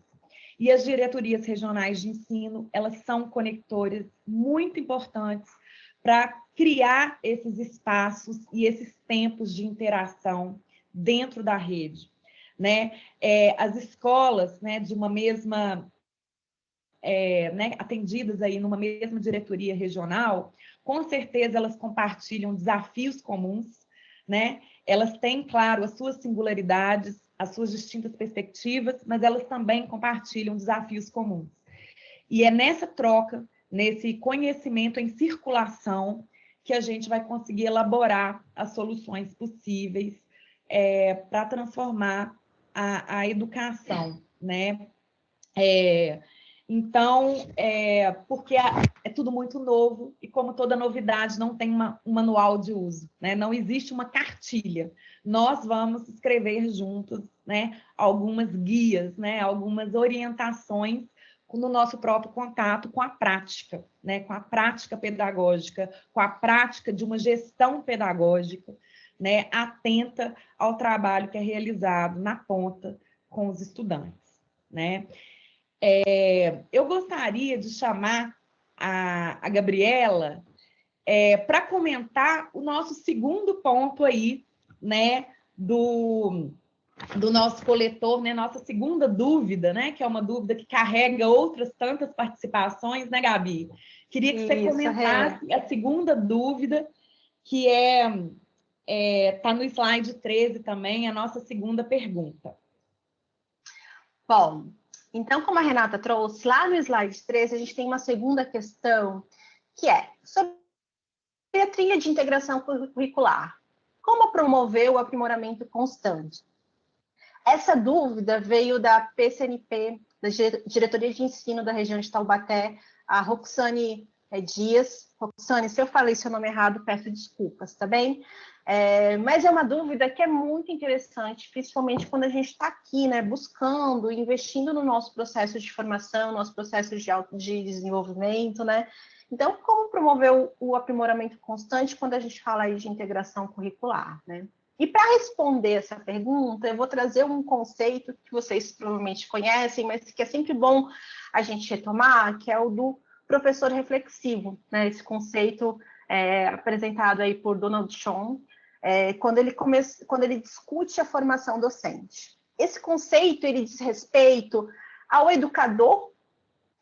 Speaker 4: E as diretorias regionais de ensino, elas são conectores muito importantes para criar esses espaços e esses tempos de interação dentro da rede, né? As escolas, né, de uma mesma, né, atendidas aí numa mesma diretoria regional, com certeza elas compartilham desafios comuns, né? Elas têm, claro, as suas singularidades, as suas distintas perspectivas, mas elas também compartilham desafios comuns. E é nessa troca, nesse conhecimento em circulação, que a gente vai conseguir elaborar as soluções possíveis para transformar a educação, né? Então, porque é tudo muito novo e, como toda novidade, não tem um manual de uso, né? Não existe uma cartilha. Nós vamos escrever juntos, né, algumas guias, né, algumas orientações no nosso próprio contato com a prática, né, com a prática pedagógica, com a prática de uma gestão pedagógica, né, atenta ao trabalho que é realizado na ponta com os estudantes, né? Eu gostaria de chamar a Gabriela para comentar o nosso segundo ponto aí, né, do nosso coletor, né, nossa segunda dúvida, né, que é uma dúvida que carrega outras tantas participações, né, Gabi? Queria que você comentasse a segunda dúvida, que tá no slide 13 também, a nossa segunda pergunta.
Speaker 2: Bom, então, como a Renata trouxe, lá no slide 13, a gente tem uma segunda questão, que é sobre a trilha de integração curricular. Como promover o aprimoramento constante? Essa dúvida veio da PCNP, da Diretoria de Ensino da região de Taubaté. A Roxane Dias. Roxane, se eu falei seu nome errado, peço desculpas, tá bem? Mas é uma dúvida que é muito interessante, principalmente quando a gente está aqui, né, buscando, investindo no nosso processo de formação, nosso processo de desenvolvimento, né? Então, como promover o aprimoramento constante quando a gente fala aí de integração curricular, né? E para responder essa pergunta, eu vou trazer um conceito que vocês provavelmente conhecem, mas que é sempre bom a gente retomar, que é o do professor reflexivo, né? Esse conceito apresentado aí por Donald Schoen, quando ele discute a formação docente. Esse conceito, ele diz respeito ao educador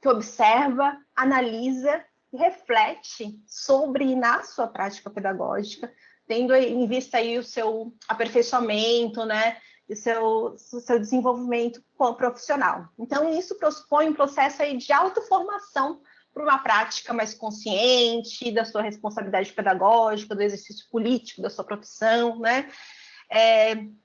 Speaker 2: que observa, analisa e reflete sobre e na sua prática pedagógica, tendo em vista aí o seu aperfeiçoamento, né, e o seu desenvolvimento profissional. Então, isso pressupõe um processo aí de autoformação para uma prática mais consciente da sua responsabilidade pedagógica, do exercício político da sua profissão, né?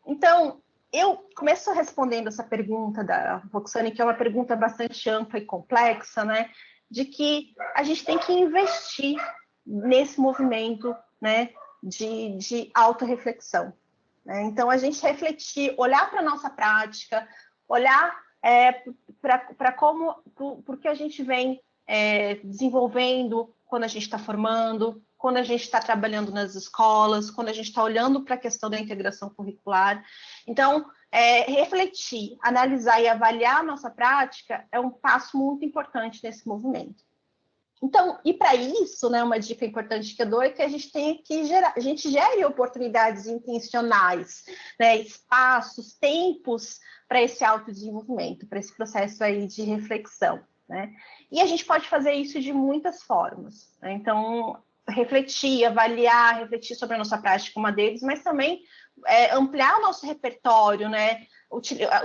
Speaker 2: Então, eu começo respondendo essa pergunta da Roxane, que é uma pergunta bastante ampla e complexa, né? De que a gente tem que investir nesse movimento, né, de autorreflexão, né? Então, a gente refletir, olhar para a nossa prática, olhar para como, porque a gente vem desenvolvendo quando a gente está formando, quando a gente está trabalhando nas escolas, quando a gente está olhando para a questão da integração curricular. Então, refletir, analisar e avaliar a nossa prática é um passo muito importante nesse movimento. Então, e para isso, né, uma dica importante que eu dou é que a gente gere oportunidades intencionais, né, espaços, tempos para esse autodesenvolvimento, para esse processo aí de reflexão, né? E a gente pode fazer isso de muitas formas, né? Então, refletir, avaliar, refletir sobre a nossa prática, uma deles, mas também ampliar o nosso repertório, né?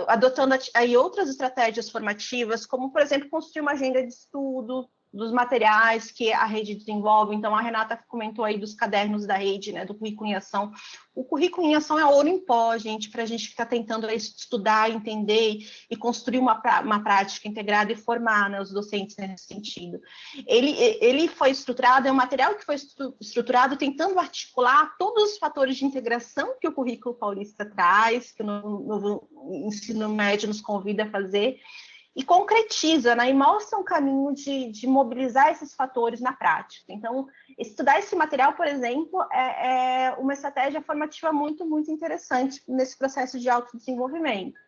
Speaker 2: Adotando aí outras estratégias formativas, como, por exemplo, construir uma agenda de estudo dos materiais que a rede desenvolve. Então, a Renata comentou aí dos cadernos da rede, né, do currículo em ação. O currículo em ação é ouro em pó, gente, para a gente ficar tentando estudar, entender e construir uma prática integrada e formar, né, os docentes nesse sentido. Ele foi estruturado, é um material que foi estruturado tentando articular todos os fatores de integração que o currículo paulista traz, que o novo ensino médio nos convida a fazer, e concretiza, né, e mostra um caminho de mobilizar esses fatores na prática. Então, estudar esse material, por exemplo, é uma estratégia formativa muito, muito interessante nesse processo de autodesenvolvimento.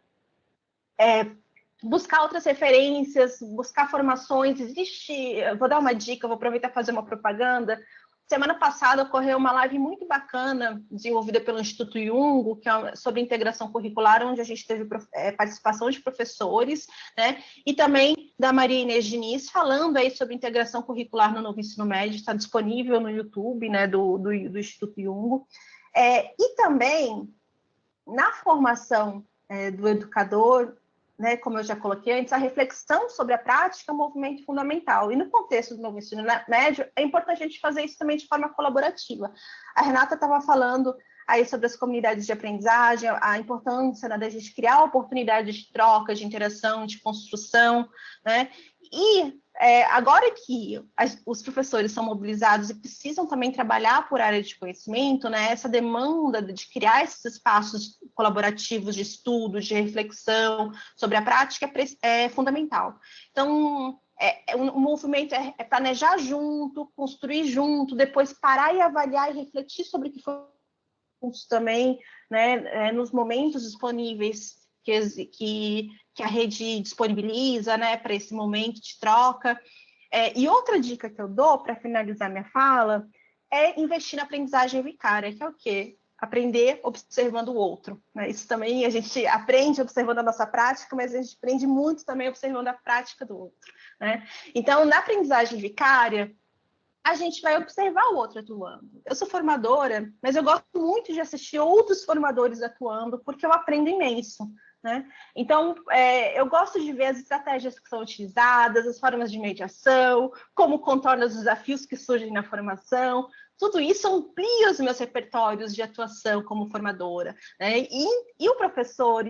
Speaker 2: Buscar outras referências, buscar formações, vou dar uma dica, vou aproveitar para fazer uma propaganda. Semana passada ocorreu uma live muito bacana, desenvolvida pelo Instituto Jung, que é sobre integração curricular, onde a gente teve participação de professores, né? E também da Maria Inês Diniz, falando aí sobre integração curricular no novo ensino médio, está disponível no YouTube, né, do Instituto Jung. E também, na formação do educador, né, como eu já coloquei antes, a reflexão sobre a prática é um movimento fundamental. E no contexto do novo ensino médio, é importante a gente fazer isso também de forma colaborativa. A Renata estava falando aí sobre as comunidades de aprendizagem, a importância, né, da gente criar oportunidades de troca, de interação, de construção, né? E agora que os professores são mobilizados e precisam também trabalhar por área de conhecimento, né, essa demanda de criar esses espaços colaborativos de estudo, de reflexão sobre a prática é fundamental. Então, o movimento é planejar junto, construir junto, depois parar e avaliar e refletir sobre o que foi também, né, nos momentos disponíveis que a rede disponibiliza, né, para esse momento de troca. E outra dica que eu dou, para finalizar minha fala, é investir na aprendizagem vicária, que é o quê? Aprender observando o outro, né? Isso também a gente aprende observando a nossa prática, mas a gente aprende muito também observando a prática do outro, né? Então, na aprendizagem vicária, a gente vai observar o outro atuando. Eu sou formadora, mas eu gosto muito de assistir outros formadores atuando, porque eu aprendo imenso, né? Então, eu gosto de ver as estratégias que são utilizadas, as formas de mediação, como contorna os desafios que surgem na formação. Tudo isso amplia os meus repertórios de atuação como formadora, né? E o professor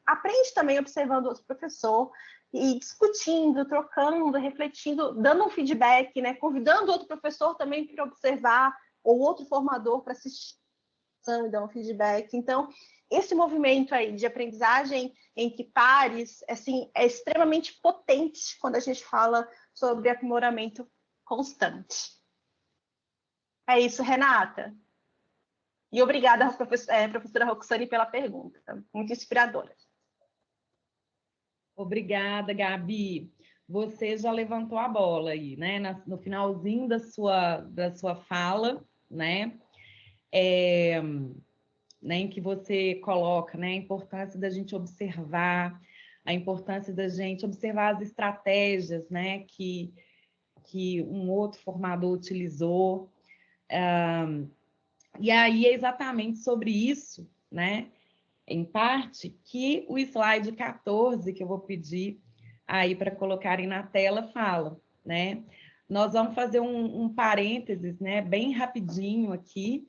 Speaker 2: aprende também observando outro professor, e discutindo, trocando, refletindo, dando um feedback, né? Convidando outro professor também para observar, ou outro formador para assistir e dar um feedback. Então, esse movimento aí de aprendizagem entre pares, assim, é extremamente potente quando a gente fala sobre aprimoramento constante. É isso, Renata. E obrigada, professora Roxane, pela pergunta. Muito inspiradora.
Speaker 4: Obrigada, Gabi. Você já levantou a bola aí, né? No finalzinho da sua fala, né? Em que você coloca, né, a importância da gente observar, a importância da gente observar as estratégias, né, que um outro formador utilizou. E aí é exatamente sobre isso, né, em parte, que o slide 14, que eu vou pedir aí para colocarem na tela, fala, né? Nós vamos fazer um parênteses, né, bem rapidinho aqui.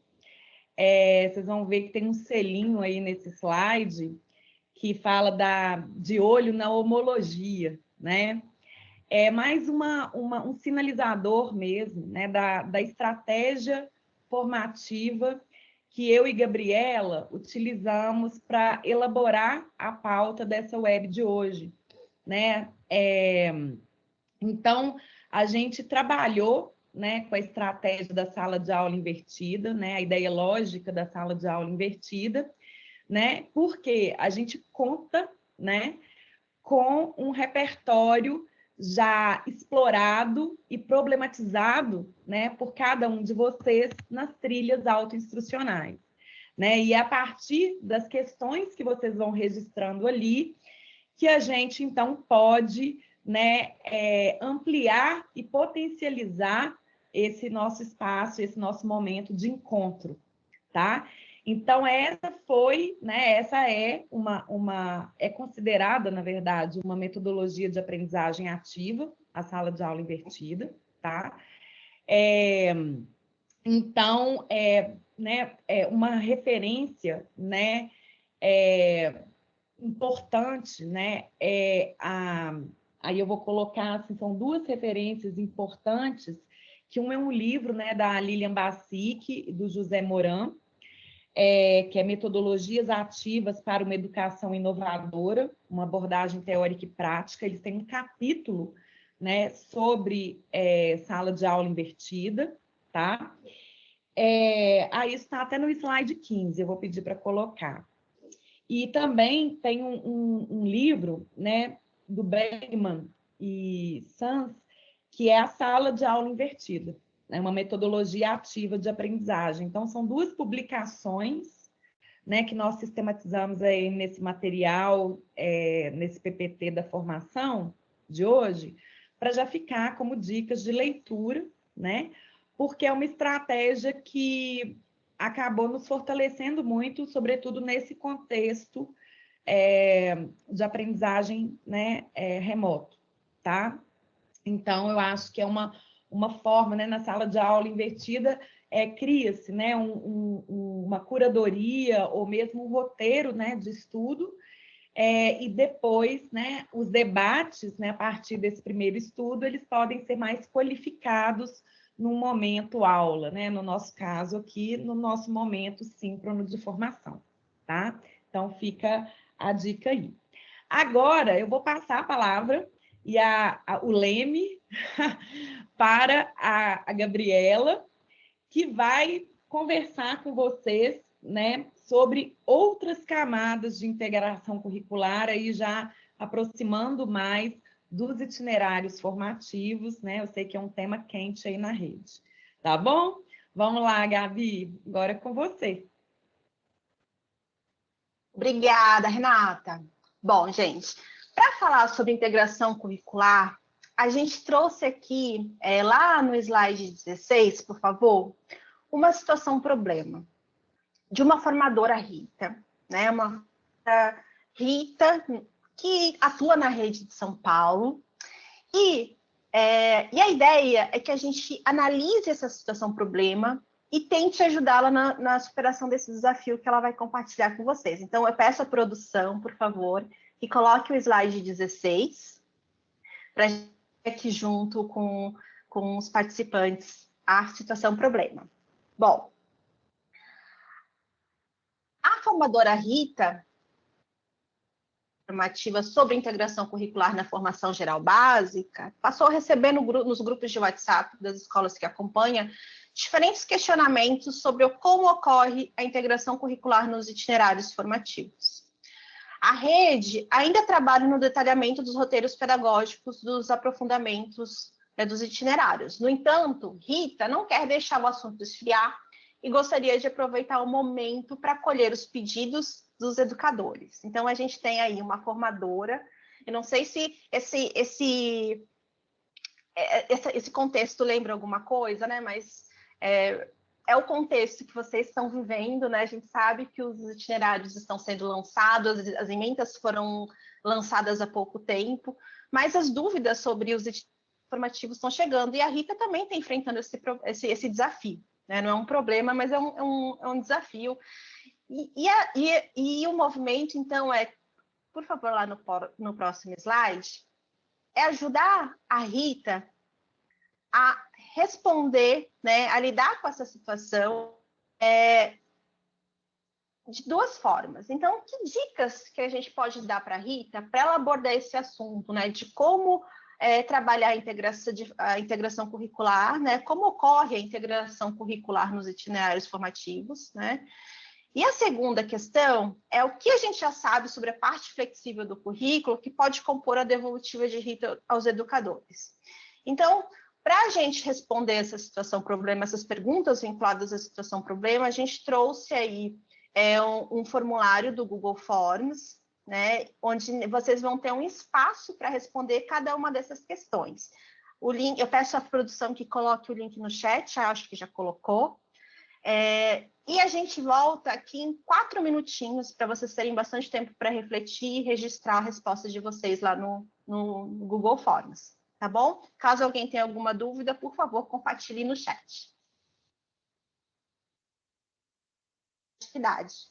Speaker 4: Vocês vão ver que tem um selinho aí nesse slide que fala de olho na homologia, né? É mais um sinalizador mesmo, né, da estratégia formativa que eu e Gabriela utilizamos para elaborar a pauta dessa web de hoje, né? Então, a gente trabalhou, né, com a estratégia da sala de aula invertida, né, a ideia lógica da sala de aula invertida, né, porque a gente conta, né, com um repertório já explorado e problematizado, né, por cada um de vocês nas trilhas autoinstrucionais, né, e é a partir das questões que vocês vão registrando ali, que a gente, então, pode, né, ampliar e potencializar esse nosso espaço, esse nosso momento de encontro, tá? Então, essa é considerada, na verdade, uma metodologia de aprendizagem ativa, a sala de aula invertida, tá? Então, uma referência, né, importante, né, aí eu vou colocar, assim, são duas referências importantes, que um é um livro, né, da Lilian Bassic e do José Moran, que é Metodologias Ativas para uma Educação Inovadora, uma abordagem teórica e prática. Eles têm um capítulo, né, sobre sala de aula invertida, tá? Aí está até no slide 15, eu vou pedir para colocar. E também tem um livro, né, do Bergman e Sans, que é a sala de aula invertida, né, uma metodologia ativa de aprendizagem. Então, são duas publicações, né, que nós sistematizamos aí nesse material, nesse PPT da formação de hoje, para já ficar como dicas de leitura, né, porque é uma estratégia que acabou nos fortalecendo muito, sobretudo nesse contexto de aprendizagem, né, remoto, tá? Então, eu acho que é uma forma, né, na sala de aula invertida, cria-se, né, uma curadoria ou mesmo um roteiro, né, de estudo, e depois, né, os debates, né, a partir desse primeiro estudo, eles podem ser mais qualificados no momento aula, né? No nosso caso aqui, no nosso momento síncrono de formação, tá? Então, fica a dica aí. Agora, eu vou passar a palavra e o leme para a Gabriela, que vai conversar com vocês, né, sobre outras camadas de integração curricular, aí já aproximando mais dos itinerários formativos, né? Eu sei que é um tema quente aí na rede. Tá bom? Vamos lá, Gabi, agora é com você.
Speaker 2: Obrigada, Renata. Bom, gente, para falar sobre integração curricular, a gente trouxe aqui, lá no slide 16, por favor, uma situação-problema de uma formadora Rita, né? Uma Rita que atua na rede de São Paulo, e a ideia é que a gente analise essa situação-problema e tente ajudá-la na superação desse desafio que ela vai compartilhar com vocês. Então, eu peço à produção, por favor, que coloque o slide 16, para aqui junto com os participantes a situação problema. Bom, a formadora Rita, formativa sobre integração curricular na formação geral básica, passou a receber nos grupos de WhatsApp das escolas que acompanha diferentes questionamentos sobre como ocorre a integração curricular nos itinerários formativos. A rede ainda trabalha no detalhamento dos roteiros pedagógicos, dos aprofundamentos dos itinerários. No entanto, Rita não quer deixar o assunto esfriar e gostaria de aproveitar o momento para acolher os pedidos dos educadores. Então, a gente tem aí uma formadora, eu não sei se esse contexto lembra alguma coisa, né? Mas é o contexto que vocês estão vivendo, né? A gente sabe que os itinerários estão sendo lançados, as emendas foram lançadas há pouco tempo, mas as dúvidas sobre os itinerários formativos estão chegando, e a Rita também está enfrentando esse desafio, né? Não é um problema, mas é um desafio. E o movimento, então, por favor, lá no próximo slide, é ajudar a Rita a responder, né, a lidar com essa situação de duas formas. Então, que dicas que a gente pode dar para a Rita para ela abordar esse assunto, né, de como trabalhar a integração curricular, né, como ocorre a integração curricular nos itinerários formativos, né? E a segunda questão é o que a gente já sabe sobre a parte flexível do currículo que pode compor a devolutiva de Rita aos educadores. Então, para a gente responder essa situação problema, essas perguntas vinculadas à situação problema, a gente trouxe aí um formulário do Google Forms, né, onde vocês vão ter um espaço para responder cada uma dessas questões. O link, eu peço à produção que coloque o link no chat, acho que já colocou. E a gente volta aqui em 4 minutinhos para vocês terem bastante tempo para refletir e registrar a resposta de vocês lá no Google Forms, tá bom? Caso alguém tenha alguma dúvida, por favor, compartilhe no chat. Atividade.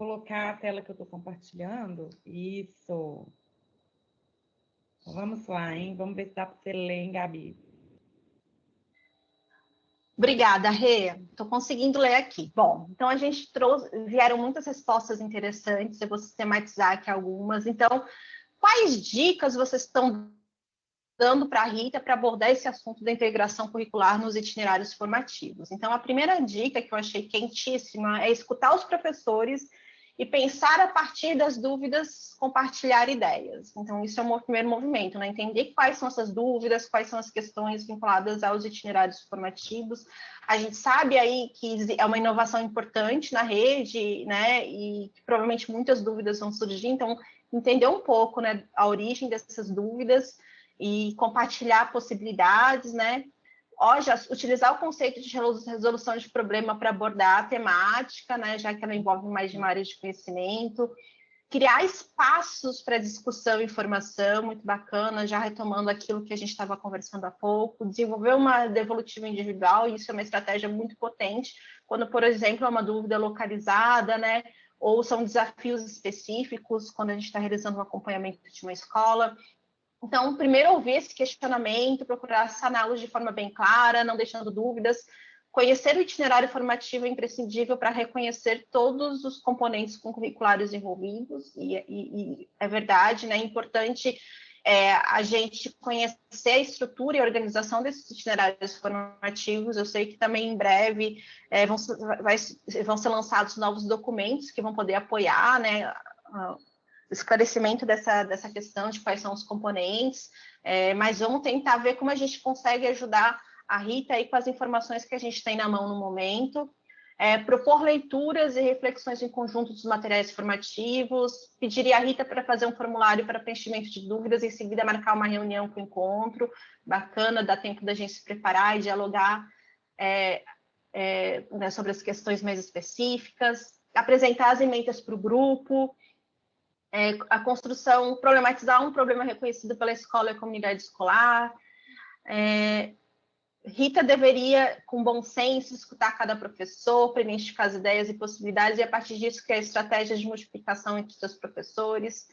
Speaker 4: colocar a tela que eu estou compartilhando. Isso. Vamos lá, hein? Vamos ver se dá para você ler, hein, Gabi?
Speaker 2: Obrigada, Rê. Estou conseguindo ler aqui. Bom, então a gente vieram muitas respostas interessantes, eu vou sistematizar aqui algumas. Então, quais dicas vocês estão dando para a Rita para abordar esse assunto da integração curricular nos itinerários formativos? Então, a primeira dica que eu achei quentíssima é escutar os professores e pensar a partir das dúvidas, compartilhar ideias. Então, isso é o primeiro movimento, né? Entender quais são essas dúvidas, quais são as questões vinculadas aos itinerários formativos. A gente sabe aí que é uma inovação importante na rede, né? E que provavelmente muitas dúvidas vão surgir. Então, entender um pouco, né, a origem dessas dúvidas e compartilhar possibilidades, né? Já utilizar o conceito de resolução de problema para abordar a temática, né, já que ela envolve mais de uma área de conhecimento, criar espaços para discussão e informação, muito bacana, já retomando aquilo que a gente estava conversando há pouco, desenvolver uma devolutiva individual, isso é uma estratégia muito potente, quando, por exemplo, é uma dúvida localizada, né, ou são desafios específicos, quando a gente está realizando um acompanhamento de uma escola. Então, primeiro ouvir esse questionamento, procurar saná-los de forma bem clara, não deixando dúvidas. Conhecer o itinerário formativo é imprescindível para reconhecer todos os componentes curriculares envolvidos, e é verdade, né? É importante a gente conhecer a estrutura e a organização desses itinerários formativos. Eu sei que também em breve vão ser lançados novos documentos que vão poder apoiar, né, esclarecimento dessa questão de quais são os componentes, mas vamos tentar ver como a gente consegue ajudar a Rita aí com as informações que a gente tem na mão no momento, propor leituras e reflexões em conjunto dos materiais formativos, pediria a Rita para fazer um formulário para preenchimento de dúvidas, em seguida marcar uma reunião com o encontro, bacana, dá tempo da gente se preparar e dialogar né, sobre as questões mais específicas, apresentar as emendas para o grupo, a construção, problematizar um problema reconhecido pela escola e a comunidade escolar. Rita deveria, com bom senso, escutar cada professor para identificar as ideias e possibilidades e, a partir disso, criar estratégias de multiplicação entre seus professores.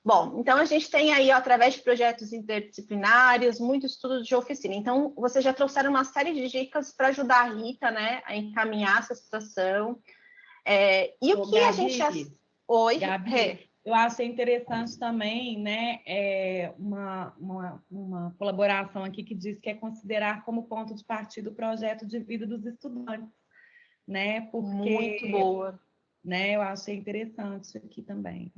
Speaker 2: Bom, então a gente tem aí, ó, através de projetos interdisciplinares, muito estudo de oficina. Então, vocês já trouxeram uma série de dicas para ajudar a Rita, né, a encaminhar essa situação. E o que
Speaker 4: Gabi,
Speaker 2: a gente... Oi,
Speaker 4: Gabi, eu achei interessante também, né, uma colaboração aqui que diz que é considerar como ponto de partida o projeto de vida dos estudantes, né, porque...
Speaker 2: Muito boa.
Speaker 4: Né, eu achei interessante aqui também.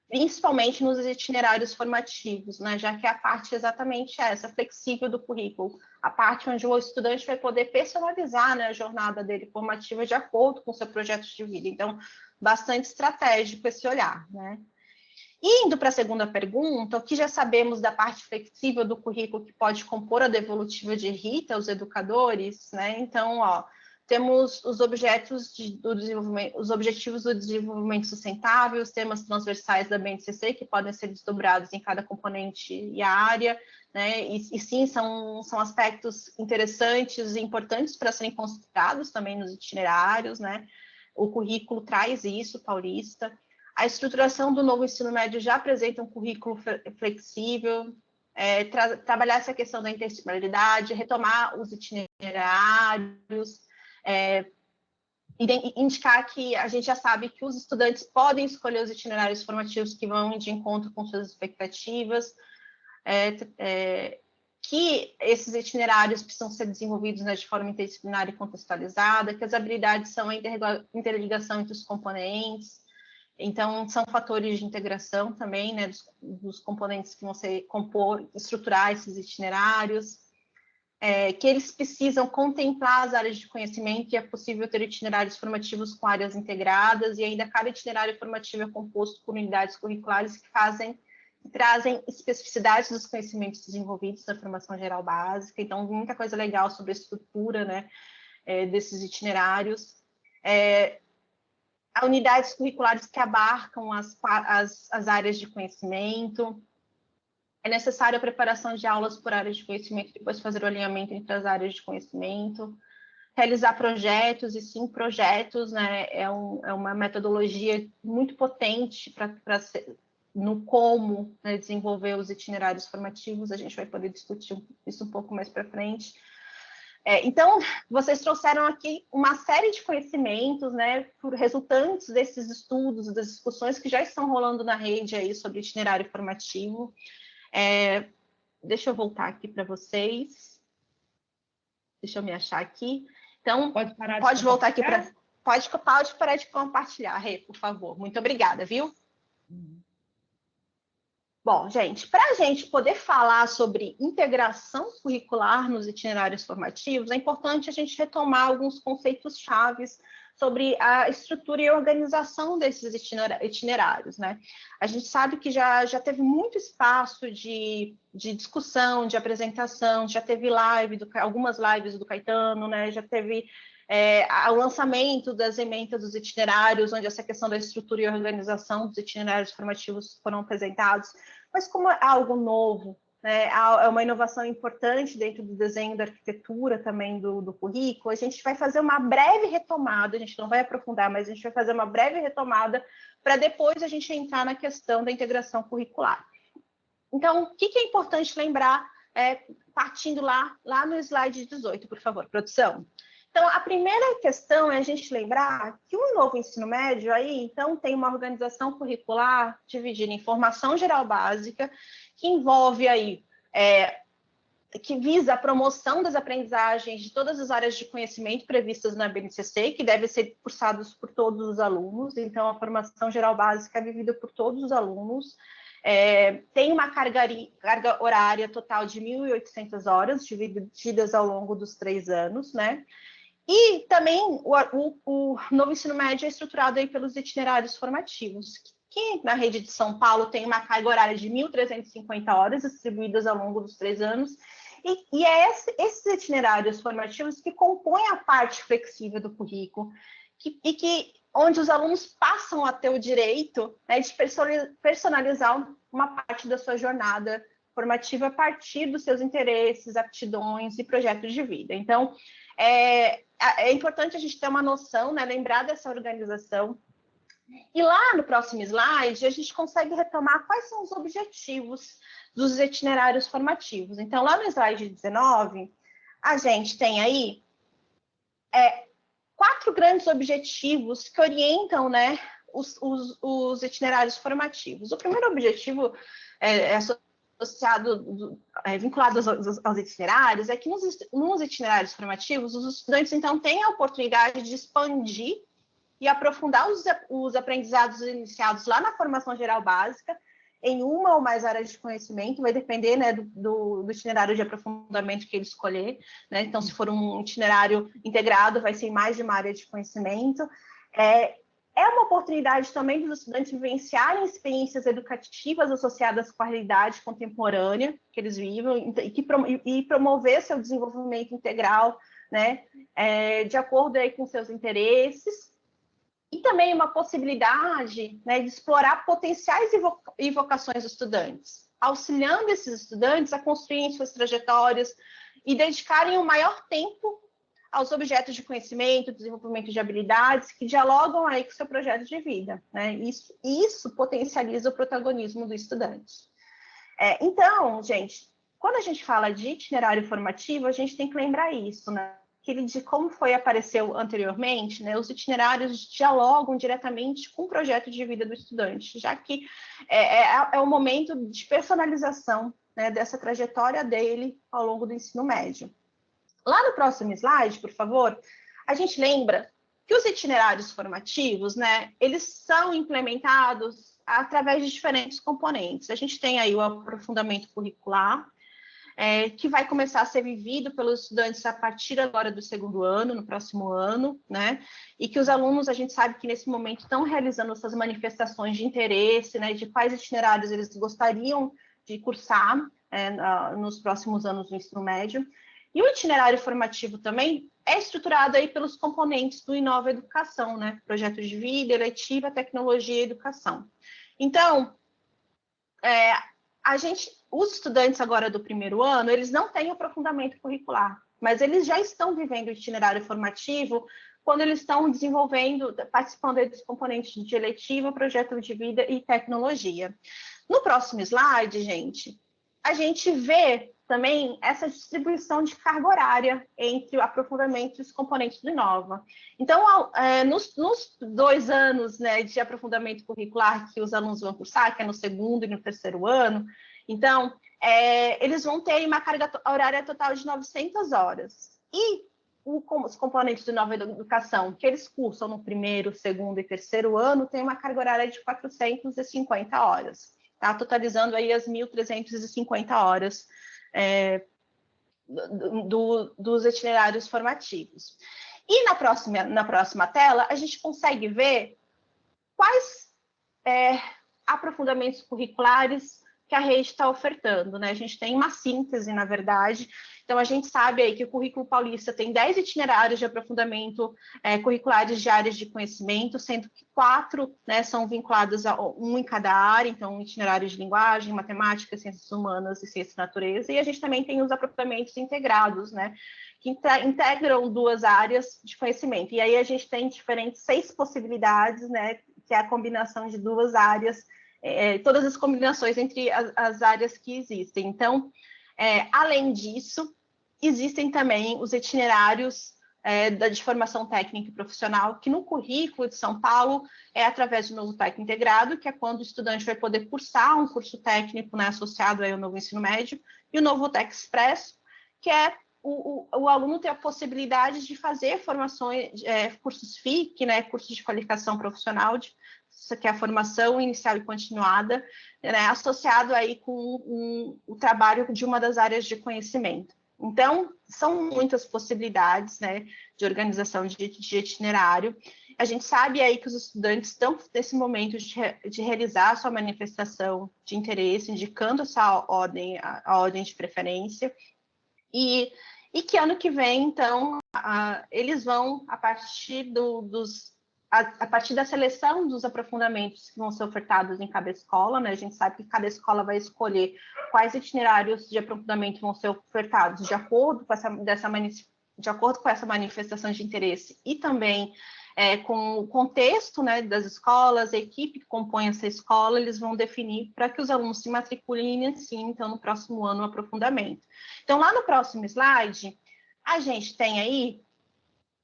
Speaker 2: Principalmente nos itinerários formativos, né, já que a parte exatamente essa, flexível do currículo, a parte onde o estudante vai poder personalizar, né, a jornada dele formativa de acordo com o seu projeto de vida. Então, bastante estratégico esse olhar, né? E indo para a segunda pergunta, o que já sabemos da parte flexível do currículo que pode compor a devolutiva de Rita, os educadores, né? Então, ó, temos os objetivos do desenvolvimento sustentável, os temas transversais da BNCC, que podem ser desdobrados em cada componente e área, né? E sim, são aspectos interessantes e importantes para serem considerados também nos itinerários, né? O currículo traz isso, paulista. A estruturação do novo ensino médio já apresenta um currículo flexível, trabalhar essa questão da interdisciplinaridade, retomar os itinerários, indicar que a gente já sabe que os estudantes podem escolher os itinerários formativos que vão de encontro com suas expectativas, que esses itinerários precisam ser desenvolvidos, né, de forma interdisciplinar e contextualizada, que as habilidades são a interligação entre os componentes. Então, são fatores de integração também, né, dos componentes que vão estruturar esses itinerários, que eles precisam contemplar as áreas de conhecimento e é possível ter itinerários formativos com áreas integradas, e ainda cada itinerário formativo é composto por unidades curriculares que trazem especificidades dos conhecimentos desenvolvidos na formação geral básica. Então, muita coisa legal sobre a estrutura, né, desses itinerários. Há unidades curriculares que abarcam as áreas de conhecimento. É necessária a preparação de aulas por áreas de conhecimento e depois fazer o alinhamento entre as áreas de conhecimento. realizar projetos, e sim projetos, né? É uma metodologia muito potente no como, né, desenvolver os itinerários formativos. A gente vai poder discutir isso um pouco mais para frente. Então, vocês trouxeram aqui uma série de conhecimentos, né, resultantes desses estudos, das discussões que já estão rolando na rede aí sobre itinerário formativo. Deixa eu voltar aqui para vocês. Deixa eu me achar aqui. Então, pode voltar aqui para... Pode parar de compartilhar, Rê, por favor. Muito obrigada, viu? Bom, gente, para a gente poder falar sobre integração curricular nos itinerários formativos, é importante a gente retomar alguns conceitos chaves sobre a estrutura e organização desses itinerários, né? A gente sabe que já teve muito espaço de discussão, de apresentação, já teve algumas lives do Caetano, né? Já teve o lançamento das emendas dos itinerários, onde essa questão da estrutura e organização dos itinerários formativos foram apresentados, mas como é algo novo, né, é uma inovação importante dentro do desenho da arquitetura também do currículo, a gente vai fazer uma breve retomada, a gente não vai aprofundar, mas a gente vai fazer uma breve retomada para depois a gente entrar na questão da integração curricular. Então, o que é importante lembrar, partindo lá no slide 18, por favor, produção? Então, a primeira questão é a gente lembrar que o novo ensino médio aí, então, tem uma organização curricular dividida em formação geral básica, que envolve aí, que visa a promoção das aprendizagens de todas as áreas de conhecimento previstas na BNCC, que devem ser cursados por todos os alunos. Então, a formação geral básica é vivida por todos os alunos. Tem uma carga horária total de 1.800 horas, divididas ao longo dos 3 anos, né? E também o novo ensino médio é estruturado aí pelos itinerários formativos, que na rede de São Paulo tem uma carga horária de 1.350 horas, distribuídas ao longo dos 3 anos, e esses itinerários formativos que compõem a parte flexível do currículo, onde os alunos passam a ter o direito, né, de personalizar uma parte da sua jornada formativa a partir dos seus interesses, aptidões e projetos de vida. Então, é importante a gente ter uma noção, né, lembrar dessa organização. E lá no próximo slide, a gente consegue retomar quais são os objetivos dos itinerários formativos. Então, lá no slide 19, a gente tem aí 4 grandes objetivos que orientam, né, os itinerários formativos. O primeiro objetivo vinculado aos itinerários, é que nos itinerários formativos, os estudantes, então, têm a oportunidade de expandir e aprofundar os aprendizados iniciados lá na formação geral básica, em uma ou mais áreas de conhecimento, vai depender, né, do itinerário de aprofundamento que ele escolher, né? Então, se for um itinerário integrado, vai ser em mais de uma área de conhecimento. É uma oportunidade também dos estudantes vivenciarem experiências educativas associadas com a realidade contemporânea que eles vivem e promover seu desenvolvimento integral, né, de acordo aí com seus interesses. E também uma possibilidade, né, de explorar potenciais e vocações dos estudantes, auxiliando esses estudantes a construírem suas trajetórias e dedicarem o maior tempo aos objetos de conhecimento, desenvolvimento de habilidades que dialogam aí com o seu projeto de vida, né? Isso potencializa o protagonismo do estudante. Então, gente, quando a gente fala de itinerário formativo, a gente tem que lembrar isso, né? De como apareceu anteriormente, né? Os itinerários dialogam diretamente com o projeto de vida do estudante, já que é o momento de personalização, né, dessa trajetória dele ao longo do ensino médio. Lá no próximo slide, por favor, a gente lembra que os itinerários formativos, né, eles são implementados através de diferentes componentes. A gente tem aí o aprofundamento curricular, que vai começar a ser vivido pelos estudantes a partir agora do 2º ano, no próximo ano, né? E que os alunos, a gente sabe que nesse momento estão realizando essas manifestações de interesse, né? De quais itinerários eles gostariam de cursar nos próximos anos do ensino médio. E o itinerário formativo também é estruturado aí pelos componentes do Inova Educação, né? Projeto de vida, eletiva, tecnologia e educação. Então, os estudantes agora do 1º ano, eles não têm aprofundamento curricular, mas eles já estão vivendo o itinerário formativo quando eles estão desenvolvendo, participando aí dos componentes de eletiva, projeto de vida e tecnologia. No próximo slide, gente, a gente vê também essa distribuição de carga horária entre o aprofundamento e os componentes do Inova. Então, nos 2 anos, né, de aprofundamento curricular que os alunos vão cursar, que é no 2º e no 3º ano, então, eles vão ter uma carga horária total de 900 horas. E os componentes do Inova Educação, que eles cursam no 1º, 2º e 3º ano, tem uma carga horária de 450 horas, tá? Totalizando aí as 1.350 horas dos itinerários formativos. E na próxima tela, a gente consegue ver quais aprofundamentos curriculares que a rede está ofertando, né? A gente tem uma síntese, na verdade. Então, a gente sabe aí que o Currículo Paulista tem 10 itinerários de aprofundamento curriculares de áreas de conhecimento, sendo que 4, né, são vinculados a um em cada área, então, itinerários de linguagem, matemática, ciências humanas e ciências da natureza, e a gente também tem os aprofundamentos integrados, né, que integram 2 áreas de conhecimento. E aí a gente tem diferentes 6 possibilidades, né, que é a combinação de 2 áreas, todas as combinações entre as áreas que existem. Então, além disso, existem também os itinerários de formação técnica e profissional, que no currículo de São Paulo é através do Novo Tec Integrado, que é quando o estudante vai poder cursar um curso técnico, né, associado aí ao novo ensino médio, e o Novo Tec Expresso, que é o aluno ter a possibilidade de fazer formações, cursos FIC, né, cursos de qualificação profissional, que é a formação inicial e continuada, né, associado aí com o trabalho de uma das áreas de conhecimento. Então, são muitas possibilidades, né, de organização de itinerário. A gente sabe aí que os estudantes estão nesse momento de realizar a sua manifestação de interesse, indicando essa ordem, a ordem de preferência, e que ano que vem, então, eles vão, a partir a partir da seleção dos aprofundamentos que vão ser ofertados em cada escola, né? A gente sabe que cada escola vai escolher quais itinerários de aprofundamento vão ser ofertados de acordo com essa manifestação de interesse e também com o contexto, né, das escolas, a equipe que compõe essa escola, eles vão definir para que os alunos se matriculem e iniciem, então, no próximo ano, o aprofundamento. Então, lá no próximo slide, a gente tem aí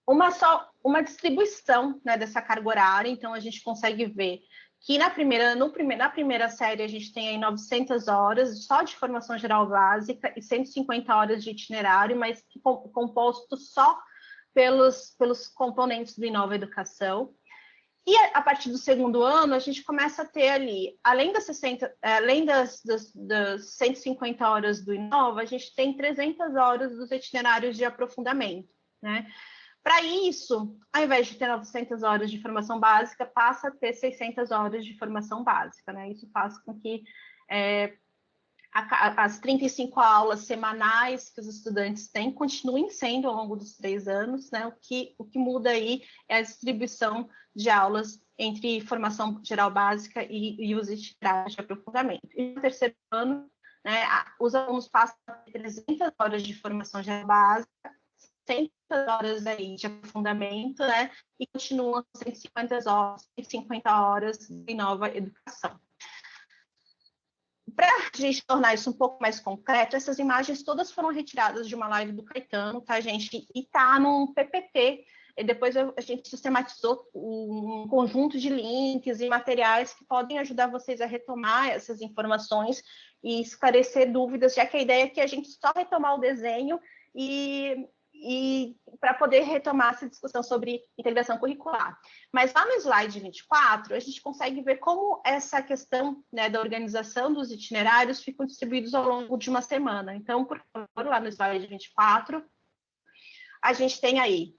Speaker 2: uma distribuição, né, dessa carga horária. Então, a gente consegue ver que na primeira série a gente tem aí 900 horas só de formação geral básica e 150 horas de itinerário, mas composto só pelos componentes do Inova Educação. E a partir do 2º ano, a gente começa a ter ali, além das 150 horas do Inova, a gente tem 300 horas dos itinerários de aprofundamento, né? Para isso, ao invés de ter 900 horas de formação básica, passa a ter 600 horas de formação básica, né? Isso faz com que as 35 aulas semanais que os estudantes têm continuem sendo ao longo dos 3 anos, né? O que muda aí é a distribuição de aulas entre formação geral básica e os itinerários de aprofundamento. E no 3º ano, né, os alunos passam a ter 300 horas de formação geral básica, 100 horas aí de aprofundamento, né? E continuam 150 horas de Inova Educação. Para a gente tornar isso um pouco mais concreto, essas imagens todas foram retiradas de uma live do Caetano, tá, gente? E tá num PPT. E depois a gente sistematizou um conjunto de links e materiais que podem ajudar vocês a retomar essas informações e esclarecer dúvidas, já que a ideia é que a gente só retomar o desenho e para poder retomar essa discussão sobre integração curricular. Mas lá no slide 24, a gente consegue ver como essa questão, né, da organização dos itinerários ficam distribuídos ao longo de uma semana. Então, por favor, lá no slide 24, a gente tem aí,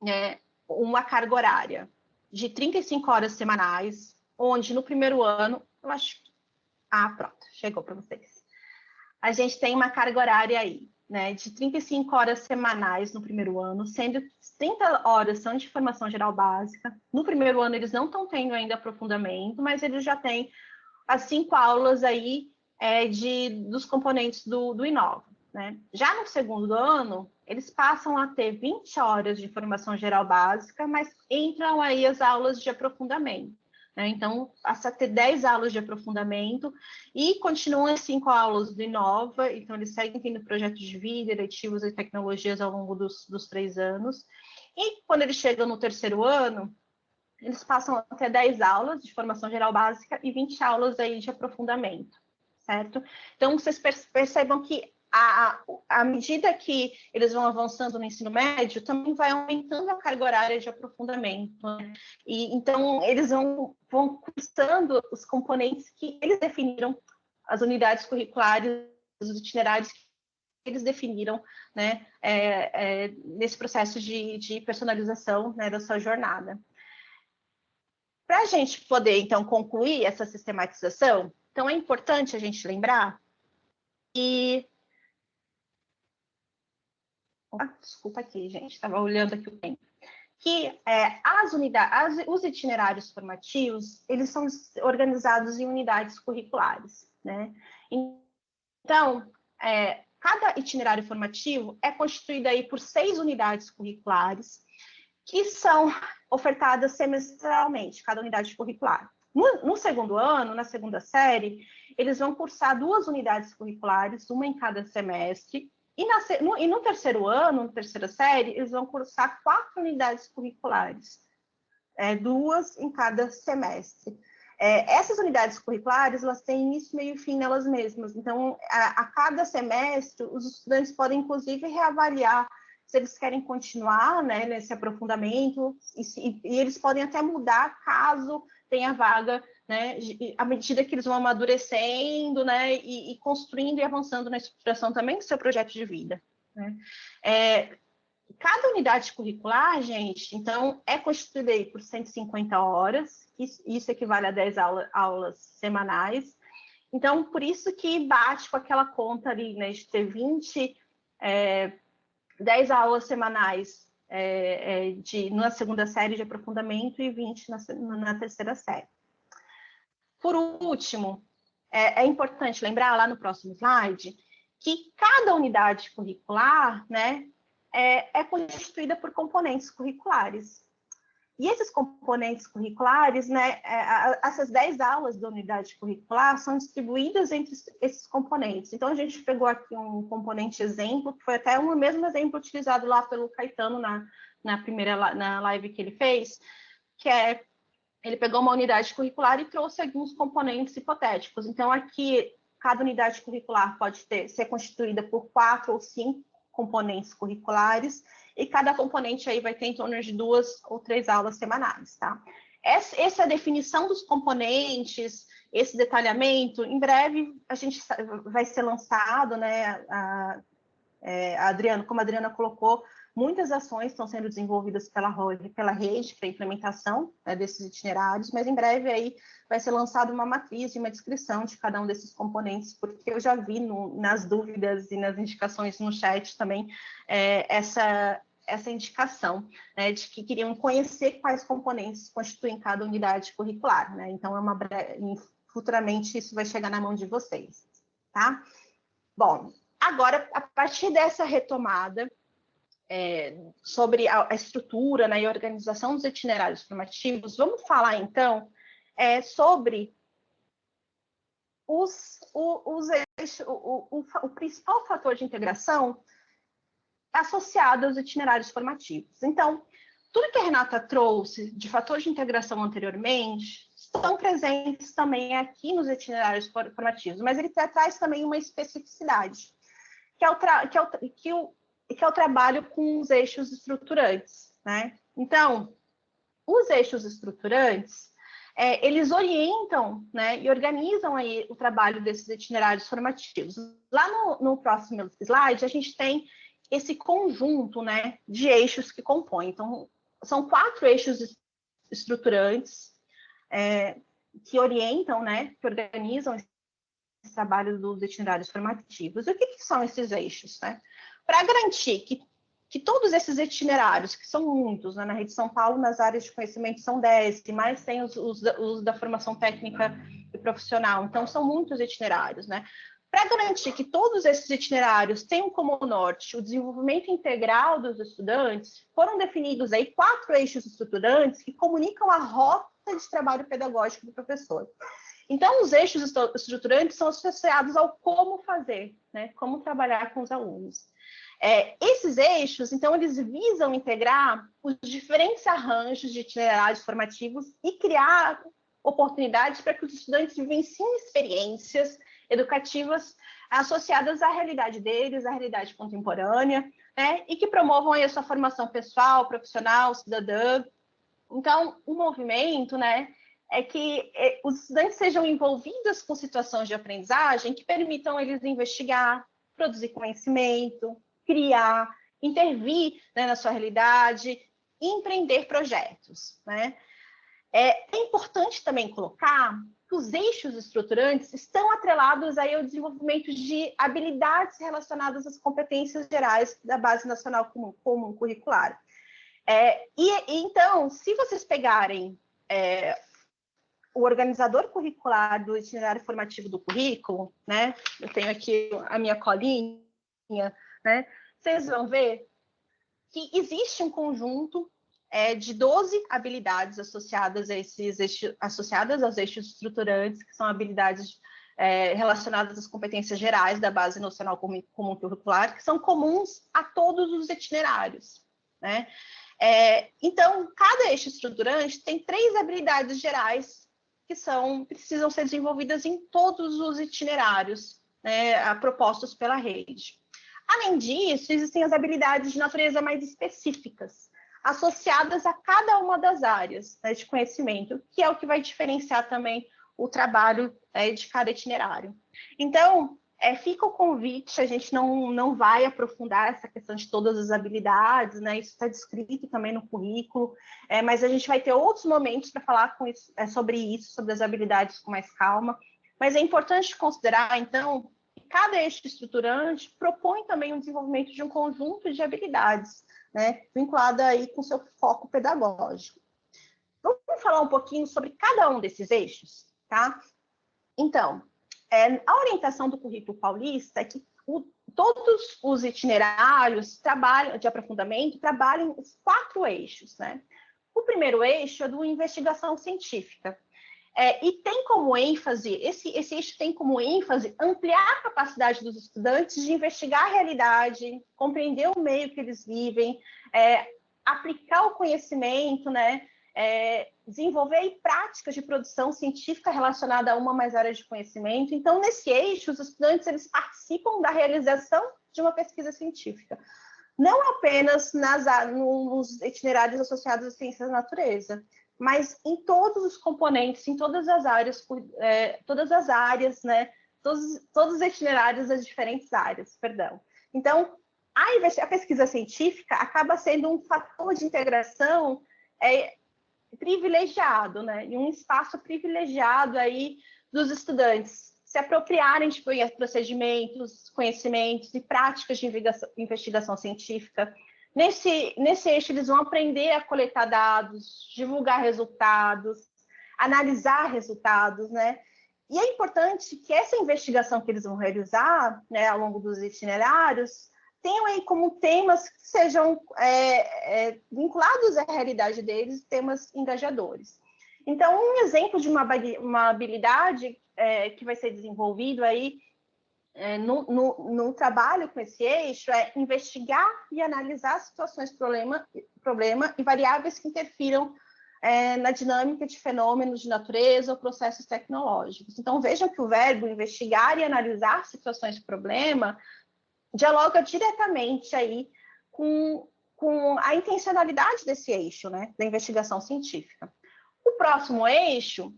Speaker 2: né, uma carga horária de 35 horas semanais, onde no 1º ano, eu acho que... pronto, chegou para vocês. A gente tem uma carga horária aí, né, de 35 horas semanais no 1º ano, sendo que 30 horas são de formação geral básica. No 1º ano, eles não estão tendo ainda aprofundamento, mas eles já têm as 5 aulas aí dos componentes do Inova. né? Já no segundo ano, eles passam a ter 20 horas de formação geral básica, mas entram aí as aulas de aprofundamento, né? Então, passa a ter 10 aulas de aprofundamento e continuam as 5 aulas do Inova, então eles seguem tendo projetos de vida, eletivos e tecnologias ao longo dos 3 anos. E quando eles chegam no terceiro ano, eles passam a ter 10 aulas de formação geral básica e 20 aulas aí de aprofundamento, certo? Então, vocês percebam que à medida que eles vão avançando no ensino médio, também vai aumentando a carga horária de aprofundamento, né? E então eles vão cursando os componentes que eles definiram, as unidades curriculares, os itinerários que eles definiram, né, nesse processo de personalização, né, da sua jornada. Para a gente poder, então, concluir essa sistematização, então é importante a gente lembrar que... desculpa aqui, gente, estava olhando aqui o tempo. Que os itinerários formativos, eles são organizados em unidades curriculares, né? Então, cada itinerário formativo é constituído aí por 6 unidades curriculares, que são ofertadas semestralmente, cada unidade curricular. No segundo ano, na segunda série, eles vão cursar 2 unidades curriculares, uma em cada semestre, e no terceiro ano, na terceira série, eles vão cursar 4 unidades curriculares, 2 em cada semestre. Essas unidades curriculares, elas têm início, meio e fim nelas mesmas. Então, a cada semestre, os estudantes podem, inclusive, reavaliar se eles querem continuar, né, nesse aprofundamento, e eles podem até mudar caso tenha vaga, né, à medida que eles vão amadurecendo, né, e construindo e avançando na estruturação também do seu projeto de vida, né. Cada unidade curricular, gente, então, é constituída aí por 150 horas, isso equivale a 10 aulas semanais. Então, por isso que bate com aquela conta ali, né, de ter 10 aulas semanais na segunda série de aprofundamento e 20 na terceira série. Por último, é importante lembrar, lá no próximo slide, que cada unidade curricular, né, é constituída por componentes curriculares. E esses componentes curriculares, né, essas 10 aulas da unidade curricular são distribuídas entre esses componentes. Então, a gente pegou aqui um componente exemplo, que foi até o mesmo exemplo utilizado lá pelo Caetano na live que ele fez, que ele pegou uma unidade curricular e trouxe alguns componentes hipotéticos. Então, aqui, cada unidade curricular pode ser constituída por 4 ou 5 componentes curriculares, e cada componente aí vai ter em torno de 2 ou 3 aulas semanais, tá? Essa definição dos componentes, esse detalhamento, em breve a gente vai ser lançado, né? Como a Adriana colocou, muitas ações estão sendo desenvolvidas pela rede para a implementação, né, desses itinerários, mas em breve aí vai ser lançada uma matriz e uma descrição de cada um desses componentes, porque eu já vi nas dúvidas e nas indicações no chat também essa indicação, né, de que queriam conhecer quais componentes constituem cada unidade curricular, né? Então, futuramente isso vai chegar na mão de vocês, tá? Bom, agora, a partir dessa retomada, sobre a estrutura, né, e a organização dos itinerários formativos, vamos falar, então, sobre o principal fator de integração associado aos itinerários formativos. Então, tudo que a Renata trouxe de fator de integração anteriormente estão presentes também aqui nos itinerários formativos, mas ele traz também uma especificidade, que é o trabalho com os eixos estruturantes, né? Então, os eixos estruturantes, eles orientam, né, e organizam aí o trabalho desses itinerários formativos. Lá no próximo slide, a gente tem esse conjunto, né, de eixos que compõem. Então, são 4 eixos estruturantes que orientam, né, que organizam esse trabalho dos itinerários formativos. E o que são esses eixos, né? Para garantir que todos esses itinerários, que são muitos, né, na Rede São Paulo, nas áreas de conhecimento são 10, e mais tem os da formação técnica e profissional, então são muitos itinerários, né? Para garantir que todos esses itinerários tenham como norte o desenvolvimento integral dos estudantes, foram definidos aí 4 eixos estruturantes que comunicam a rota de trabalho pedagógico do professor. Então, os eixos estruturantes são associados ao como fazer, né? Como trabalhar com os alunos. Esses eixos, então, eles visam integrar os diferentes arranjos de itinerários formativos e criar oportunidades para que os estudantes vivenciem experiências educativas associadas à realidade deles, à realidade contemporânea, né? E que promovam aí a sua formação pessoal, profissional, cidadã. Então, o movimento, né, é que os estudantes sejam envolvidos com situações de aprendizagem que permitam eles investigar, produzir conhecimento, criar, intervir, né, na sua realidade e empreender projetos, né? É importante também colocar que os eixos estruturantes estão atrelados aí ao desenvolvimento de habilidades relacionadas às competências gerais da Base Nacional Comum Curricular. Então, se vocês pegarem o organizador curricular do itinerário formativo do currículo, né? Eu tenho aqui a minha colinha, né? Vocês vão ver que existe um conjunto de 12 habilidades associadas aos eixos estruturantes, que são habilidades relacionadas às competências gerais da Base Nacional Comum Curricular, que são comuns a todos os itinerários, né? Então, cada eixo estruturante tem 3 habilidades gerais que precisam ser desenvolvidas em todos os itinerários, né, propostos pela rede. Além disso, existem as habilidades de natureza mais específicas, associadas a cada uma das áreas, né, de conhecimento, que é o que vai diferenciar também o trabalho de cada itinerário. Então, fica o convite, a gente não vai aprofundar essa questão de todas as habilidades, né? Isso está descrito também no currículo, mas a gente vai ter outros momentos para falar sobre as habilidades com mais calma. Mas é importante considerar, então, que cada eixo estruturante propõe também o desenvolvimento de um conjunto de habilidades, né? Vinculada aí com seu foco pedagógico. Vamos falar um pouquinho sobre cada um desses eixos, tá? Então, a orientação do currículo paulista é que todos os itinerários de aprofundamento trabalham os 4 eixos, né? O primeiro eixo é do investigação científica. E tem como ênfase, esse eixo tem como ênfase ampliar a capacidade dos estudantes de investigar a realidade, compreender o meio que eles vivem, aplicar o conhecimento, né? Desenvolver práticas de produção científica relacionada a uma ou mais áreas de conhecimento. Então, nesse eixo, os estudantes eles participam da realização de uma pesquisa científica, não apenas nos itinerários associados às ciências da natureza, mas em todos os componentes, em todas as áreas, né? Todos os itinerários das diferentes áreas, perdão. Então, a pesquisa científica acaba sendo um fator de integração privilegiado, né? E um espaço privilegiado aí dos estudantes se apropriarem de procedimentos, conhecimentos e práticas de investigação científica. Nesse eixo, eles vão aprender a coletar dados, divulgar resultados, analisar resultados, né? E é importante que essa investigação que eles vão realizar, né, ao longo dos itinerários, tenham aí como temas que sejam vinculados à realidade deles, temas engajadores. Então, um exemplo de uma habilidade que vai ser desenvolvido aí no trabalho com esse eixo é investigar e analisar situações problema e variáveis que interfiram na dinâmica de fenômenos de natureza ou processos tecnológicos. Então, vejam que o verbo investigar e analisar situações de problema dialoga diretamente aí com a intencionalidade desse eixo, né, da investigação científica. O próximo eixo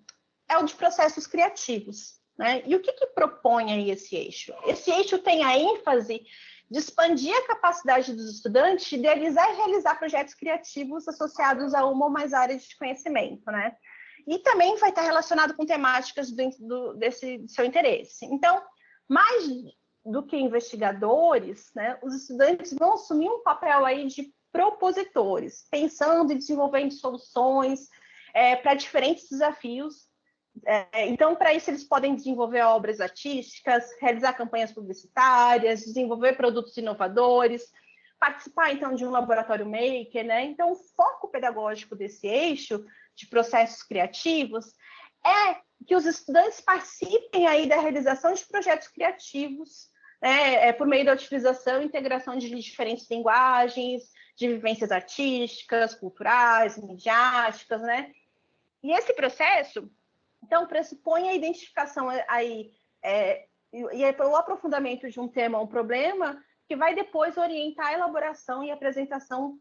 Speaker 2: é o de processos criativos, né? E o que propõe aí esse eixo? Esse eixo tem a ênfase de expandir a capacidade dos estudantes de idealizar e realizar projetos criativos associados a uma ou mais áreas de conhecimento, né? E também vai estar relacionado com temáticas desse seu interesse. Então, mais do que investigadores, né, os estudantes vão assumir um papel aí de propositores, pensando e desenvolvendo soluções para diferentes desafios Então, para isso, eles podem desenvolver obras artísticas, realizar campanhas publicitárias, desenvolver produtos inovadores, participar, então, de um laboratório maker, né? Então, o foco pedagógico desse eixo de processos criativos é que os estudantes participem aí da realização de projetos criativos, né? Por meio da utilização e integração de diferentes linguagens, de vivências artísticas, culturais, midiáticas, né? E esse processo, então, pressupõe a identificação aí, e o aprofundamento de um tema ou um problema, que vai depois orientar a elaboração e apresentação,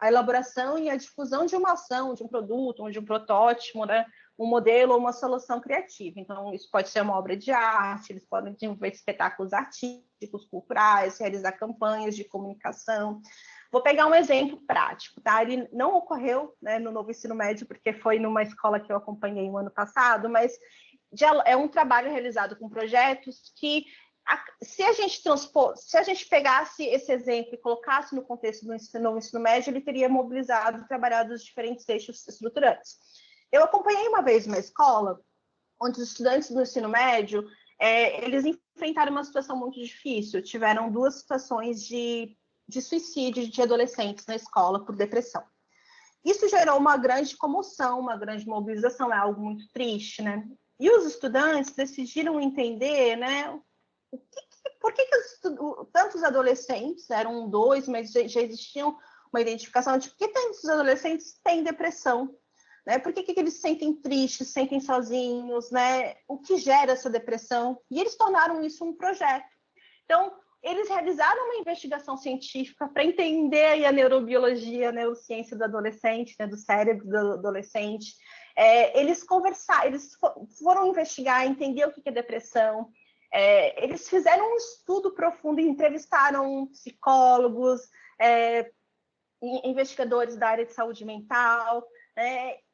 Speaker 2: a elaboração e a difusão de uma ação, de um produto, ou de um protótipo, né? Um modelo ou uma solução criativa. Então, isso pode ser uma obra de arte, eles podem desenvolver espetáculos artísticos, culturais, realizar campanhas de comunicação. Vou pegar um exemplo prático, tá? Ele não ocorreu, né, no novo ensino médio, porque foi numa escola que eu acompanhei no ano passado, mas é um trabalho realizado com projetos que, se a gente pegasse esse exemplo e colocasse no contexto do ensino médio, ele teria mobilizado e trabalhado os diferentes eixos estruturantes. Eu acompanhei uma vez uma escola onde os estudantes do ensino médio, eles enfrentaram uma situação muito difícil, tiveram 2 situações de suicídio de adolescentes na escola por depressão. Isso gerou uma grande comoção, uma grande mobilização, é algo muito triste, né? E os estudantes decidiram entender, né, por que tantos adolescentes, eram 2, mas já existiam uma identificação de por que tantos adolescentes têm depressão, né? Por que eles se sentem tristes, se sentem sozinhos, né? O que gera essa depressão? E eles tornaram isso um projeto. Então, eles realizaram uma investigação científica para entender aí a neurobiologia, a neurociência do adolescente, né, do cérebro do adolescente. Eles foram investigar, entender o que é depressão. Eles fizeram um estudo profundo, entrevistaram psicólogos, investigadores da área de saúde mental,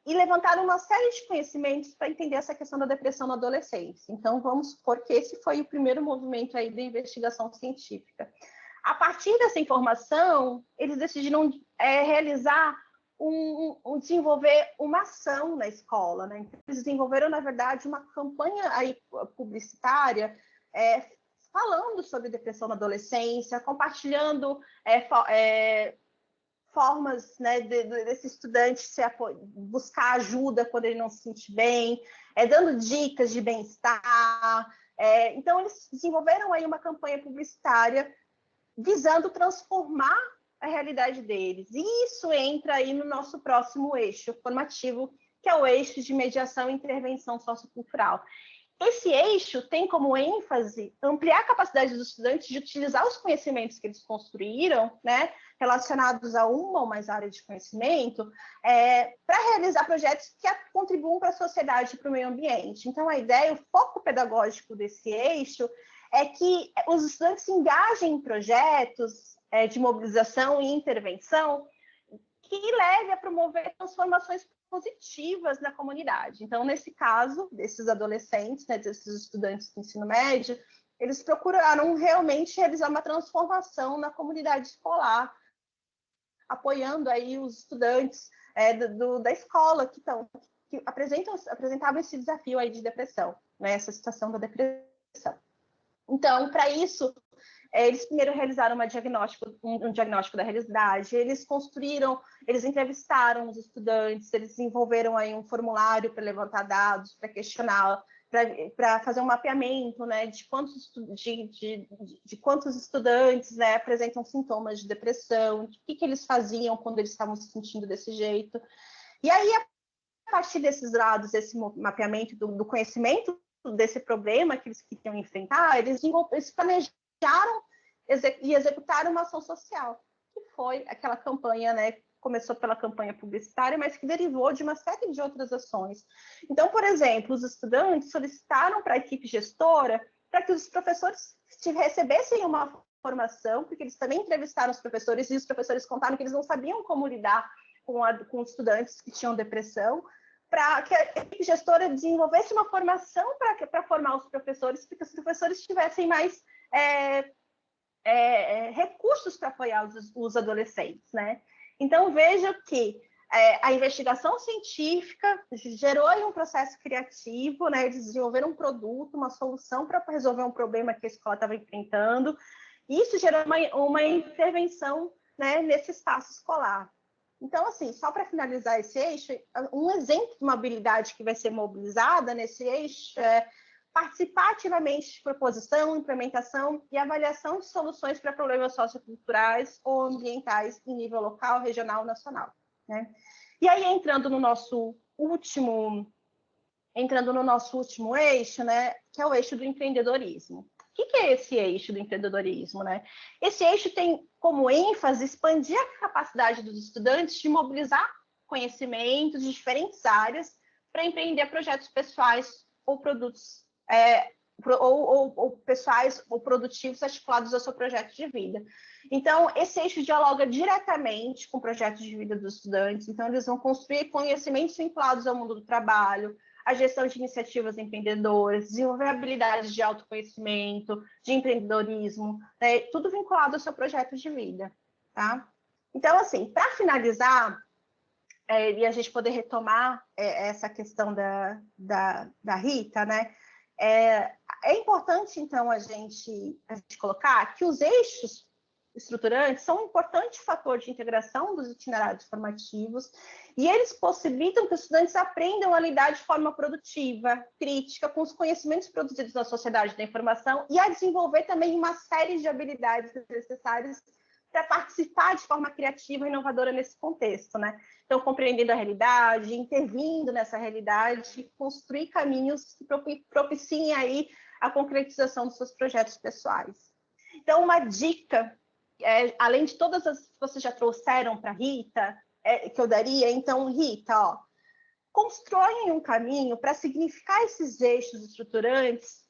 Speaker 2: e levantaram uma série de conhecimentos para entender essa questão da depressão na adolescência. Então, vamos supor que esse foi o primeiro movimento aí da investigação científica. A partir dessa informação, eles decidiram desenvolver uma ação na escola, né? Então, eles desenvolveram, na verdade, uma campanha aí publicitária falando sobre depressão na adolescência, compartilhando formas, né, desse estudante buscar ajuda quando ele não se sente bem, dando dicas de bem-estar. Então, eles desenvolveram aí uma campanha publicitária visando transformar a realidade deles. E isso entra aí no nosso próximo eixo formativo, que é o eixo de mediação e intervenção sociocultural. Esse eixo tem como ênfase ampliar a capacidade dos estudantes de utilizar os conhecimentos que eles construíram, né, relacionados a uma ou mais áreas de conhecimento, para realizar projetos que contribuam para a sociedade e para o meio ambiente. Então, a ideia, o foco pedagógico desse eixo é que os estudantes se engajem em projetos de mobilização e intervenção que leve a promover transformações positivas na comunidade. Então, nesse caso, desses adolescentes, né, desses estudantes do ensino médio, eles procuraram realmente realizar uma transformação na comunidade escolar, apoiando aí os estudantes da escola que apresentavam esse desafio aí de depressão, né, essa situação da depressão. Então, para isso, eles primeiro realizaram um diagnóstico da realidade, eles entrevistaram os estudantes, eles desenvolveram aí um formulário para levantar dados, para questionar, para fazer um mapeamento, né, de quantos estudantes, né, apresentam sintomas de depressão, o que eles faziam quando eles estavam se sentindo desse jeito. E aí, a partir desses dados, desse mapeamento do conhecimento desse problema que eles queriam enfrentar, eles planejaram e executaram uma ação social, que foi aquela campanha, né? Começou pela campanha publicitária, mas que derivou de uma série de outras ações. Então, por exemplo, os estudantes solicitaram para a equipe gestora para que os professores recebessem uma formação, porque eles também entrevistaram os professores, e os professores contaram que eles não sabiam como lidar com estudantes que tinham depressão, para que a equipe gestora desenvolvesse uma formação para formar os professores, para que os professores tivessem mais recursos para apoiar os adolescentes, né? Então, veja que a investigação científica gerou aí um processo criativo, né, de desenvolver um produto, uma solução para resolver um problema que a escola estava enfrentando. Isso gerou uma intervenção, né, nesse espaço escolar. Então, assim, só para finalizar esse eixo, um exemplo de uma habilidade que vai ser mobilizada nesse eixo é participar ativamente de proposição, implementação e avaliação de soluções para problemas socioculturais ou ambientais em nível local, regional, nacional, né? E aí, entrando no nosso último eixo, né, que é o eixo do empreendedorismo. O que é esse eixo do empreendedorismo, né? Esse eixo tem como ênfase expandir a capacidade dos estudantes de mobilizar conhecimentos de diferentes áreas para empreender projetos pessoais ou produtos ou pessoais ou produtivos articulados ao seu projeto de vida. Então, esse eixo dialoga diretamente com o projeto de vida dos estudantes. Então, eles vão construir conhecimentos vinculados ao mundo do trabalho, a gestão de iniciativas empreendedoras, desenvolver habilidades de autoconhecimento, de empreendedorismo, né? Tudo vinculado ao seu projeto de vida, tá? Então, assim, para finalizar, e a gente poder retomar essa questão da Rita, né? É importante, então, a gente colocar que os eixos estruturantes são um importante fator de integração dos itinerários formativos e eles possibilitam que os estudantes aprendam a lidar de forma produtiva, crítica, com os conhecimentos produzidos na sociedade da informação e a desenvolver também uma série de habilidades necessárias para participar de forma criativa e inovadora nesse contexto, né? Então, compreendendo a realidade, intervindo nessa realidade, construir caminhos que propiciem aí a concretização dos seus projetos pessoais. Então, uma dica, além de todas as que vocês já trouxeram para a Rita, que eu daria, então, Rita, ó, constroem um caminho para significar esses eixos estruturantes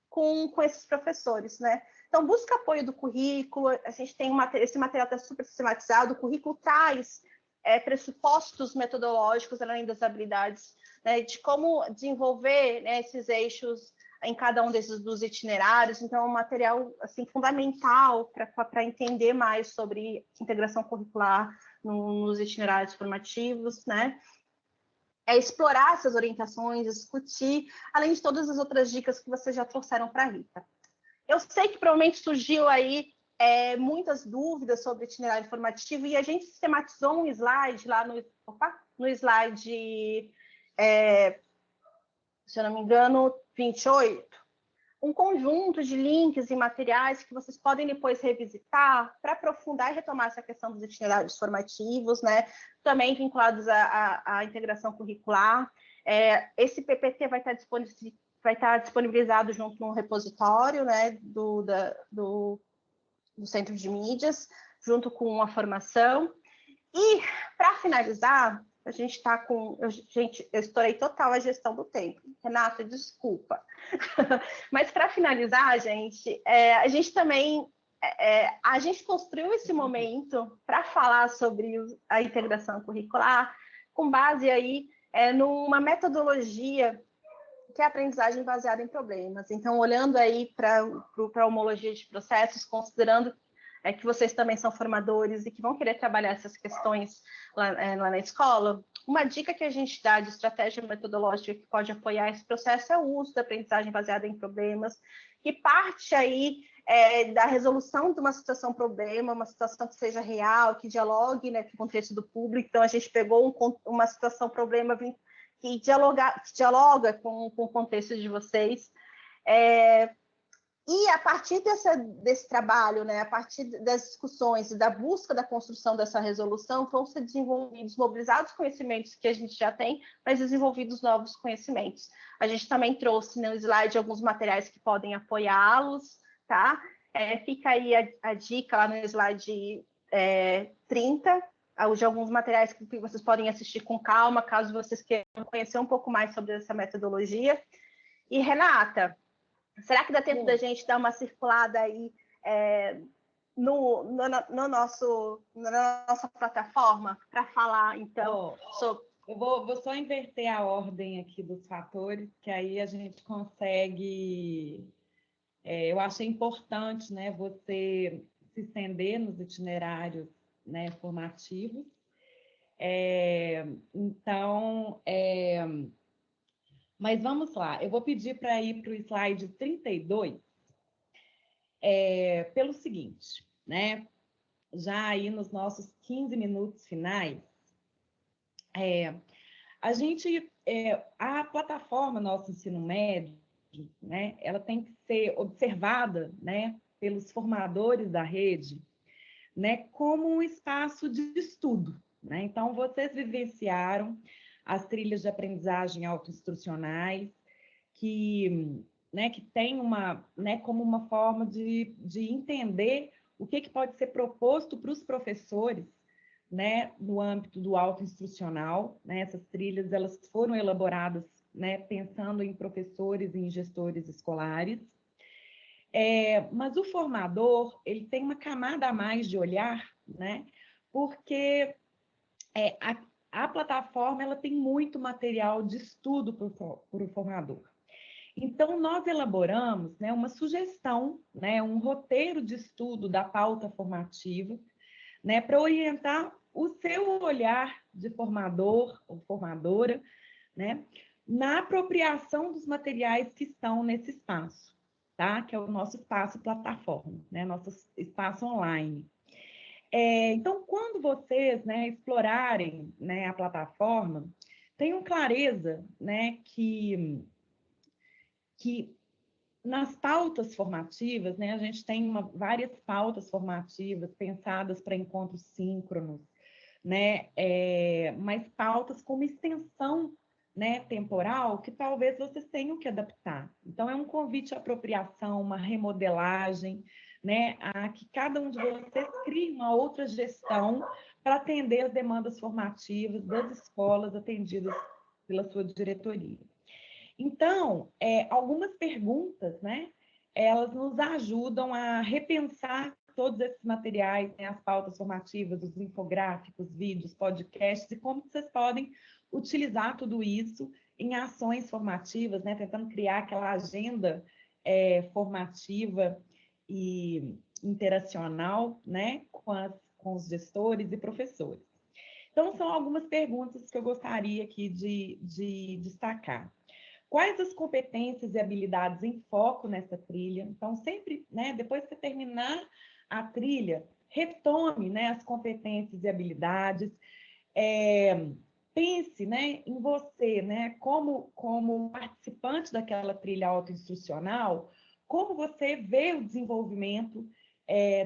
Speaker 2: com esses professores, né? Então, busca apoio do currículo, a gente tem esse material está super sistematizado, o currículo traz pressupostos metodológicos, além das habilidades, né, de como desenvolver, né, esses eixos em cada um dos itinerários. Então, é um material assim, fundamental para entender mais sobre integração curricular nos itinerários formativos, né? Explorar essas orientações, discutir, além de todas as outras dicas que vocês já trouxeram para a Rita. Eu sei que provavelmente surgiu aí muitas dúvidas sobre itinerário formativo e a gente sistematizou um slide lá no slide, se eu não me engano, 28, um conjunto de links e materiais que vocês podem depois revisitar para aprofundar e retomar essa questão dos itinerários formativos, né? Também vinculados à integração curricular. Esse PPT vai estar disponibilizado junto no repositório, né, do Centro de Mídias, junto com a formação. E, para finalizar, a gente está com... eu estourei total a gestão do tempo. Renata, desculpa. Mas, para finalizar, a gente também... a gente construiu esse momento para falar sobre a integração curricular com base aí numa metodologia que é a aprendizagem baseada em problemas. Então, olhando aí para a homologia de processos, considerando que vocês também são formadores e que vão querer trabalhar essas questões lá na escola, uma dica que a gente dá de estratégia metodológica que pode apoiar esse processo é o uso da aprendizagem baseada em problemas, que parte aí da resolução de uma situação-problema, uma situação que seja real, que dialogue, né, com o contexto do público. Então, a gente pegou uma situação-problema que dialoga com o contexto de vocês. E a partir desse trabalho, né, a partir das discussões e da busca da construção dessa resolução, vão ser desenvolvidos, mobilizados conhecimentos que a gente já tem, mas desenvolvidos novos conhecimentos. A gente também trouxe no slide alguns materiais que podem apoiá-los, tá? Fica aí a dica lá no slide 30, de alguns materiais que vocês podem assistir com calma, caso vocês queiram conhecer um pouco mais sobre essa metodologia. E, Renata, será que dá tempo da gente dar uma circulada aí na nossa plataforma para falar, então, sobre...
Speaker 4: Eu vou só inverter a ordem aqui dos fatores, que aí a gente consegue... eu achei importante, né, você se estender nos itinerários, né, formativos. Então, mas vamos lá, eu vou pedir para ir para o slide 32, pelo seguinte, né? Já aí nos nossos 15 minutos finais, a plataforma Nosso Ensino Médio, né, ela tem que ser observada, né, pelos formadores da rede, né, como um espaço de estudo, né? Então, vocês vivenciaram as trilhas de aprendizagem autoinstrucionais, que tem como uma forma de entender o que pode ser proposto para os professores, né, no âmbito do autoinstrucional, né? Essas trilhas elas foram elaboradas, né, pensando em professores e em gestores escolares. Mas o formador ele tem uma camada a mais de olhar, né? Porque a plataforma ela tem muito material de estudo para o formador. Então, nós elaboramos, né, uma sugestão, né, um roteiro de estudo da pauta formativa, né, para orientar o seu olhar de formador ou formadora, né, na apropriação dos materiais que estão nesse espaço, tá? Que é o nosso espaço plataforma, né, nosso espaço online. Então, quando vocês, né, explorarem, né, a plataforma, tenham clareza, né, que nas pautas formativas, né, a gente tem várias pautas formativas pensadas para encontros síncronos, né, mas pautas com uma extensão, né, temporal que talvez vocês tenham que adaptar. Então, é um convite à apropriação, uma remodelagem, né, a que cada um de vocês crie uma outra gestão para atender as demandas formativas das escolas atendidas pela sua diretoria. Então, algumas perguntas, né, elas nos ajudam a repensar todos esses materiais, né, as pautas formativas, os infográficos, vídeos, podcasts, e como vocês podem utilizar tudo isso em ações formativas, né, tentando criar aquela agenda formativa e interacional, né, com os gestores e professores. Então, são algumas perguntas que eu gostaria aqui de destacar. Quais as competências e habilidades em foco nessa trilha? Então, sempre, né, depois que você terminar a trilha, retome, né, as competências e habilidades, pense, né, em você, né, como participante daquela trilha autoinstrucional, como você vê o desenvolvimento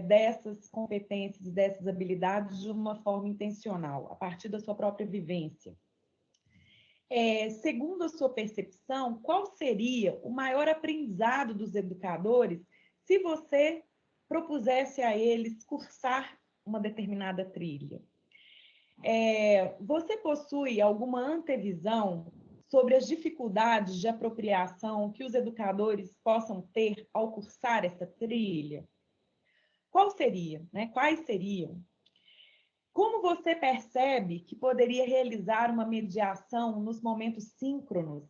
Speaker 4: dessas competências e dessas habilidades de uma forma intencional, a partir da sua própria vivência. Segundo a sua percepção, qual seria o maior aprendizado dos educadores se você propusesse a eles cursar uma determinada trilha? Você possui alguma antevisão sobre as dificuldades de apropriação que os educadores possam ter ao cursar essa trilha? Qual seria, né? Quais seriam? Como você percebe que poderia realizar uma mediação nos momentos síncronos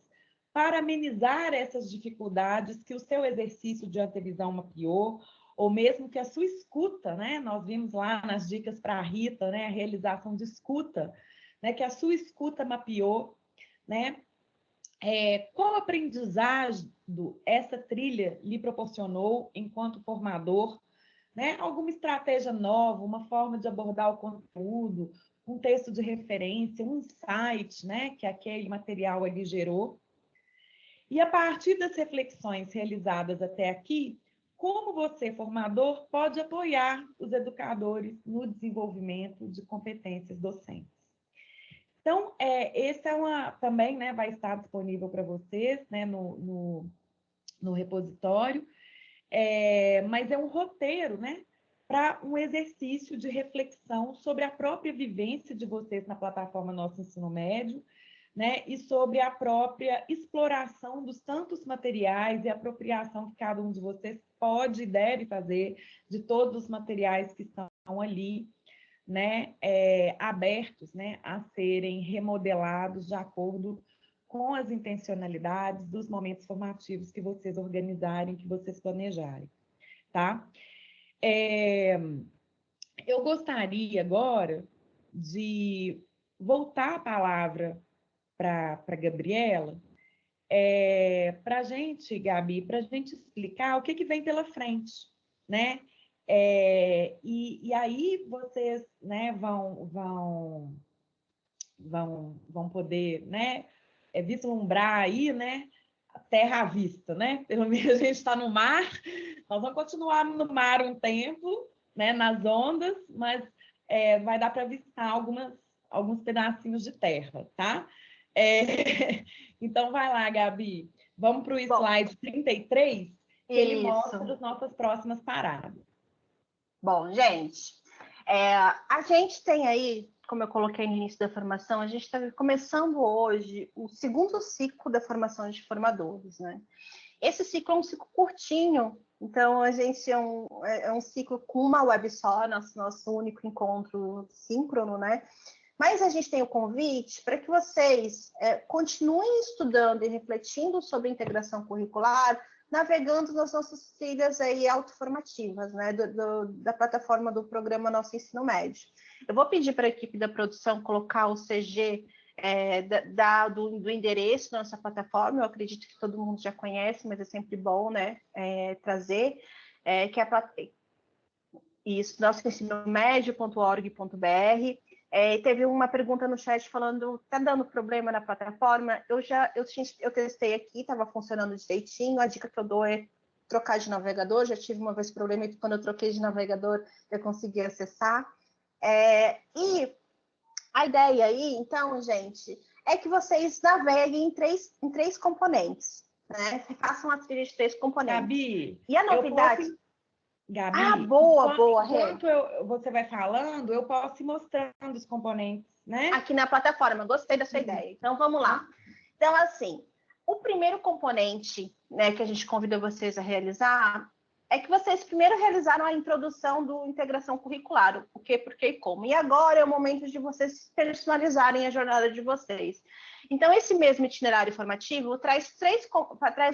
Speaker 4: para amenizar essas dificuldades que o seu exercício de antevisão mapeou, ou mesmo que a sua escuta, né? Nós vimos lá nas dicas para a Rita, né? A realização de escuta, né? Que a sua escuta mapeou, né? Qual aprendizado essa trilha lhe proporcionou enquanto formador, né? Alguma estratégia nova, uma forma de abordar o conteúdo, um texto de referência, um insight, né? Que aquele material ali gerou. E a partir das reflexões realizadas até aqui, como você, formador, pode apoiar os educadores no desenvolvimento de competências docentes? Então, esse também, né, vai estar disponível para vocês, né, no repositório, mas é um roteiro, né, para um exercício de reflexão sobre a própria vivência de vocês na plataforma Nosso Ensino Médio, né, e sobre a própria exploração dos tantos materiais e apropriação que cada um de vocês pode e deve fazer de todos os materiais que estão ali, né, abertos, né, a serem remodelados de acordo com as intencionalidades dos momentos formativos que vocês organizarem, que vocês planejarem, tá? Eu gostaria agora de voltar a palavra para a Gabriela, para a gente, Gabi, para a gente explicar o que vem pela frente, né? E aí vocês, né, vão poder, né, vislumbrar aí, né, a terra à vista, né? Pelo menos a gente está no mar, nós vamos continuar no mar um tempo, né, nas ondas, mas vai dar para avistar alguns pedacinhos de terra, tá? Então, vai lá, Gabi. Vamos para o slide 33, que ele mostra as nossas próximas paradas.
Speaker 2: Bom, gente, a gente tem aí, como eu coloquei no início da formação, a gente está começando hoje o segundo ciclo da formação de formadores, né? Esse ciclo é um ciclo curtinho, então a gente é um ciclo com uma web só, nosso único encontro síncrono, né? Mas a gente tem o convite para que vocês continuem estudando e refletindo sobre integração curricular, navegando nas nossas trilhas aí autoformativas, né, da plataforma do programa Nosso Ensino Médio. Eu vou pedir para a equipe da produção colocar o CG do endereço da nossa plataforma. Eu acredito que todo mundo já conhece, mas é sempre bom, né, trazer, que é isso, nossoensinomedio.org.br. Teve uma pergunta no chat falando, está dando problema na plataforma? Eu testei aqui, estava funcionando direitinho. A dica que eu dou é trocar de navegador. Já tive uma vez problema e quando eu troquei de navegador eu consegui acessar. E a ideia aí, então, gente, é que vocês naveguem em três componentes, né? Façam uma trilha de 3 componentes.
Speaker 4: Gabi,
Speaker 2: e a novidade...
Speaker 4: Gabi,
Speaker 2: boa,
Speaker 4: enquanto você vai falando, eu posso ir mostrando os componentes, né?
Speaker 2: Aqui na plataforma, gostei da sua ideia. Então, vamos lá. Então, assim, o primeiro componente, né, que a gente convida vocês a realizar é que vocês primeiro realizaram a introdução do integração curricular, o que, por que e como. E agora é o momento de vocês personalizarem a jornada de vocês. Então, esse mesmo itinerário formativo traz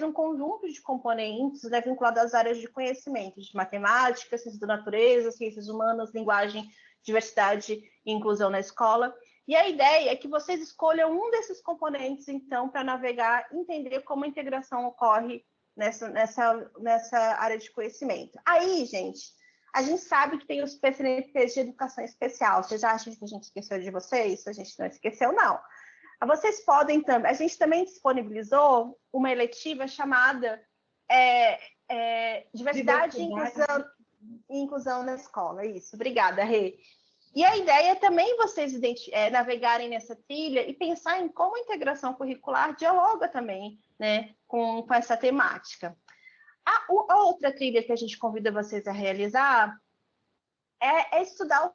Speaker 2: um conjunto de componentes, né, vinculados às áreas de conhecimento, de matemática, ciências da natureza, ciências humanas, linguagem, diversidade e inclusão na escola. E a ideia é que vocês escolham um desses componentes, então, para navegar e entender como a integração ocorre nessa área de conhecimento. Aí, gente, a gente sabe que tem os PCNPs de educação especial. Vocês acham que a gente esqueceu de vocês? A gente não esqueceu, não. Vocês podem também... A gente também disponibilizou uma eletiva chamada Diversidade e Inclusão na Escola. Isso, obrigada, Rê. E a ideia é também vocês navegarem nessa trilha e pensar em como a integração curricular dialoga também, né, com essa temática. A outra trilha que a gente convida vocês a realizar é estudar o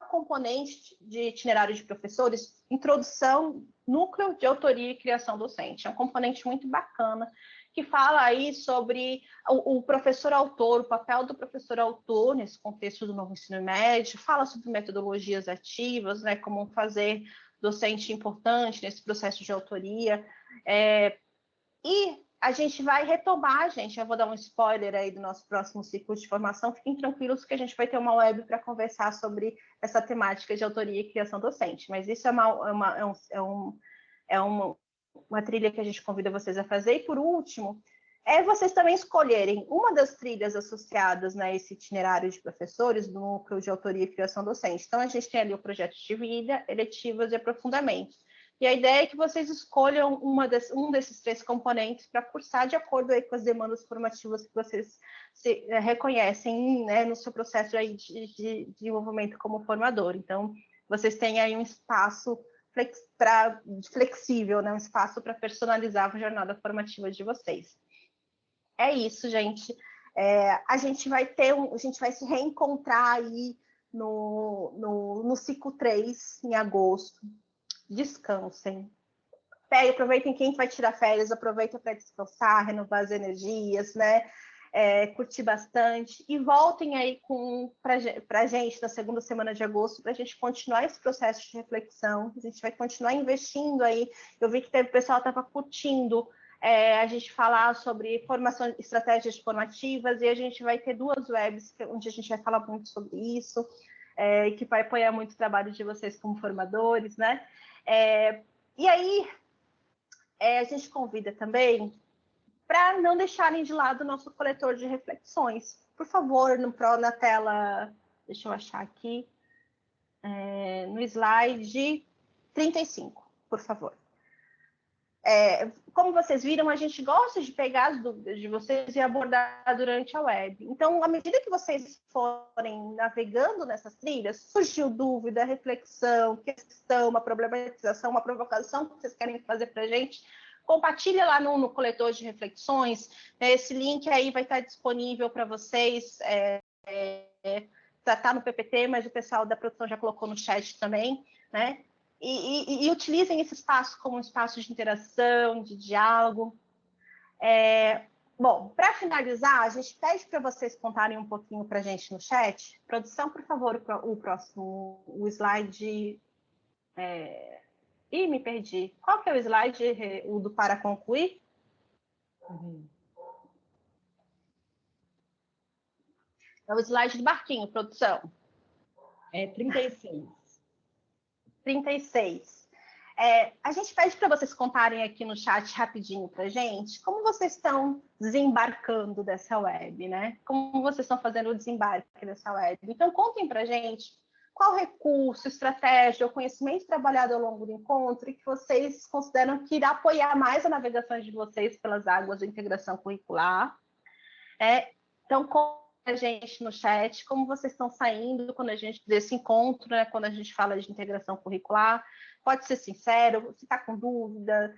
Speaker 2: componente de itinerário de professores, introdução, núcleo de autoria e criação docente. É um componente muito bacana, que fala aí sobre o professor autor, o papel do professor autor nesse contexto do novo ensino médio, fala sobre metodologias ativas, né, como fazer docente importante nesse processo de autoria. E a gente vai retomar, gente, eu vou dar um spoiler aí do nosso próximo ciclo de formação, fiquem tranquilos que a gente vai ter uma web para conversar sobre essa temática de autoria e criação docente, mas isso é uma trilha que a gente convida vocês a fazer. E por último, vocês também escolherem uma das trilhas associadas, né, a esse itinerário de professores do núcleo de autoria e criação docente. Então, a gente tem ali o projeto de vida, eletivas e aprofundamento. E a ideia é que vocês escolham um desses 3 componentes para cursar de acordo aí com as demandas formativas que vocês reconhecem, né, no seu processo aí de desenvolvimento como formador. Então, vocês têm aí um espaço flexível, né, um espaço para personalizar a jornada formativa de vocês. É isso, gente. A gente vai se reencontrar aí no ciclo 3, em agosto. Descansem. Aproveitem, quem vai tirar férias, aproveita para descansar, renovar as energias, né? Curtir bastante. E voltem aí para a gente na segunda semana de agosto, para a gente continuar esse processo de reflexão. A gente vai continuar investindo aí. Eu vi que o pessoal estava curtindo a gente falar sobre formação, estratégias formativas, e a gente vai ter 2 webs onde a gente vai falar muito sobre isso. e que vai apoiar muito o trabalho de vocês como formadores, né? E aí, a gente convida também para não deixarem de lado o nosso coletor de reflexões. Por favor, na tela, deixa eu achar aqui, no slide 35, por favor. Como vocês viram, a gente gosta de pegar as dúvidas de vocês e abordar durante a web. Então, à medida que vocês forem navegando nessas trilhas, surgiu dúvida, reflexão, questão, uma problematização, uma provocação que vocês querem fazer para a gente, compartilha lá no coletor de reflexões. Esse link aí vai estar disponível para vocês. Está no PPT, mas o pessoal da produção já colocou no chat também, né? E utilizem esse espaço como um espaço de interação, de diálogo. Bom, para finalizar, a gente pede para vocês contarem um pouquinho para a gente no chat. Produção, por favor, o próximo, o slide... Ih, me perdi. Qual que é o slide, o do para concluir? É o slide do barquinho, produção.
Speaker 4: 36.
Speaker 2: 36. A gente pede para vocês contarem aqui no chat rapidinho para a gente como vocês estão desembarcando dessa web, né? Como vocês estão fazendo o desembarque dessa web. Então, contem para a gente qual recurso, estratégia ou conhecimento trabalhado ao longo do encontro e que vocês consideram que irá apoiar mais a navegação de vocês pelas águas da integração curricular. Então, contem a gente no chat como vocês estão saindo quando a gente desse encontro, né? Quando a gente fala de integração curricular. Pode ser sincero, se está com dúvida,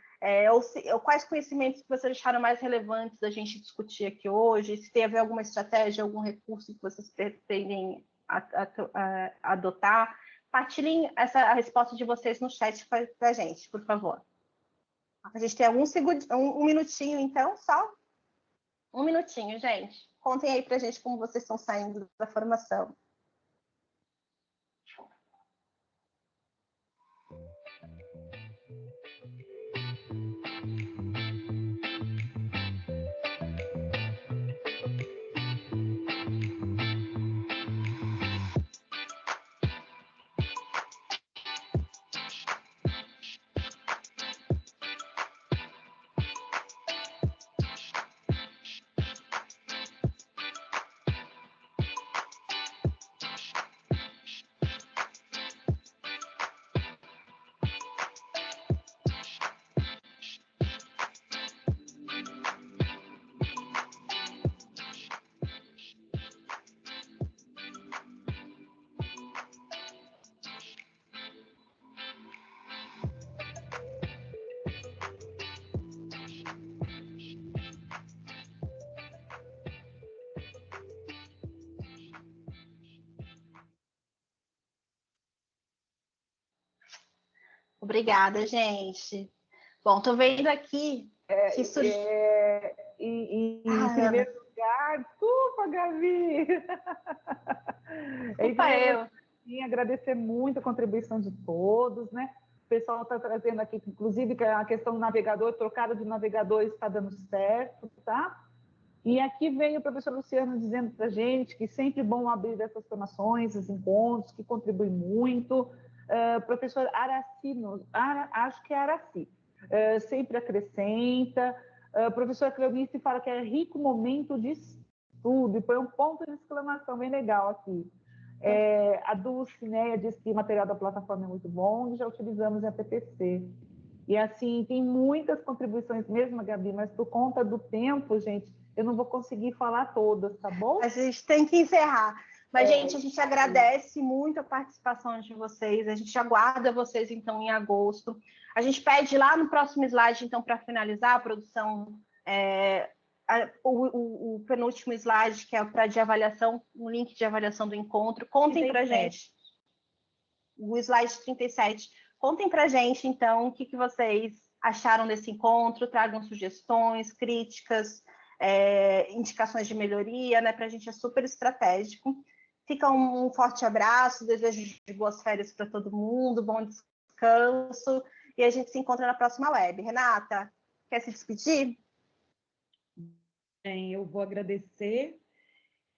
Speaker 2: ou quais conhecimentos que vocês acharam mais relevantes da gente discutir aqui hoje, se tem a ver alguma estratégia, algum recurso que vocês pretendem adotar. Partilhem a resposta de vocês no chat para a gente, por favor. A gente tem um minutinho, então, só um minutinho, gente. Contem aí para a gente como vocês estão saindo da formação. Obrigada, gente. Bom, estou vendo aqui que
Speaker 3: em primeiro lugar, desculpa, Gabi! Agradecer muito a contribuição de todos, né? O pessoal está trazendo aqui, inclusive, que a questão do navegador, trocada de navegador está dando certo, tá? E aqui vem o professor Luciano dizendo para a gente que sempre é bom abrir essas formações, esses encontros, que contribui muito. Professor Araci, acho que é Araci, sempre acrescenta. Professor Cleonice fala que é rico momento de estudo, e põe um ponto de exclamação bem legal aqui. A Dulcineia diz que o material da plataforma é muito bom, já utilizamos em PPC. E assim, tem muitas contribuições mesmo, Gabi, mas por conta do tempo, gente, eu não vou conseguir falar todas, tá bom?
Speaker 2: A gente tem que encerrar. Mas, gente, a gente agradece muito a participação de vocês. A gente aguarda vocês, então, em agosto. A gente pede lá no próximo slide, então, para finalizar a produção, o penúltimo slide, que é para de avaliação, o link de avaliação do encontro. Contem para a gente. O slide 37. Contem para a gente, então, o que vocês acharam desse encontro. Tragam sugestões, críticas, indicações de melhoria, né? Para a gente é super estratégico. Fica um forte abraço, desejo de boas férias para todo mundo, bom descanso, e a gente se encontra na próxima web. Renata, quer se despedir?
Speaker 4: Bem, eu vou agradecer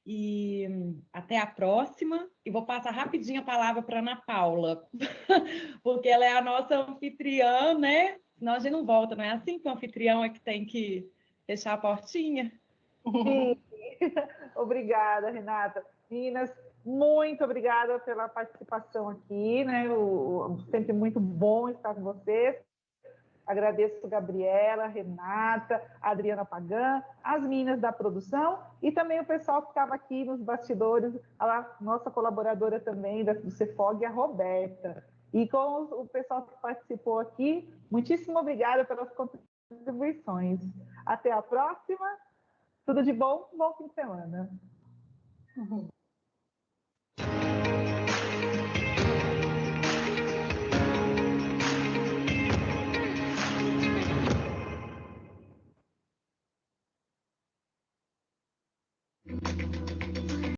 Speaker 4: e até a próxima. E vou passar rapidinho a palavra para a Ana Paula, porque ela é a nossa anfitriã, né? Senão a gente não volta, não é assim que o anfitrião é que tem que fechar a portinha?
Speaker 3: Sim. Obrigada, Renata. Meninas, muito obrigada pela participação aqui, né? Sempre muito bom estar com vocês. Agradeço a Gabriela, Renata, a Adriana Pagan, as meninas da produção e também o pessoal que estava aqui nos bastidores, a nossa colaboradora também do Cefog, a Roberta. E com o pessoal que participou aqui, muitíssimo obrigada pelas contribuições. Até a próxima. Tudo de bom, bom fim de semana.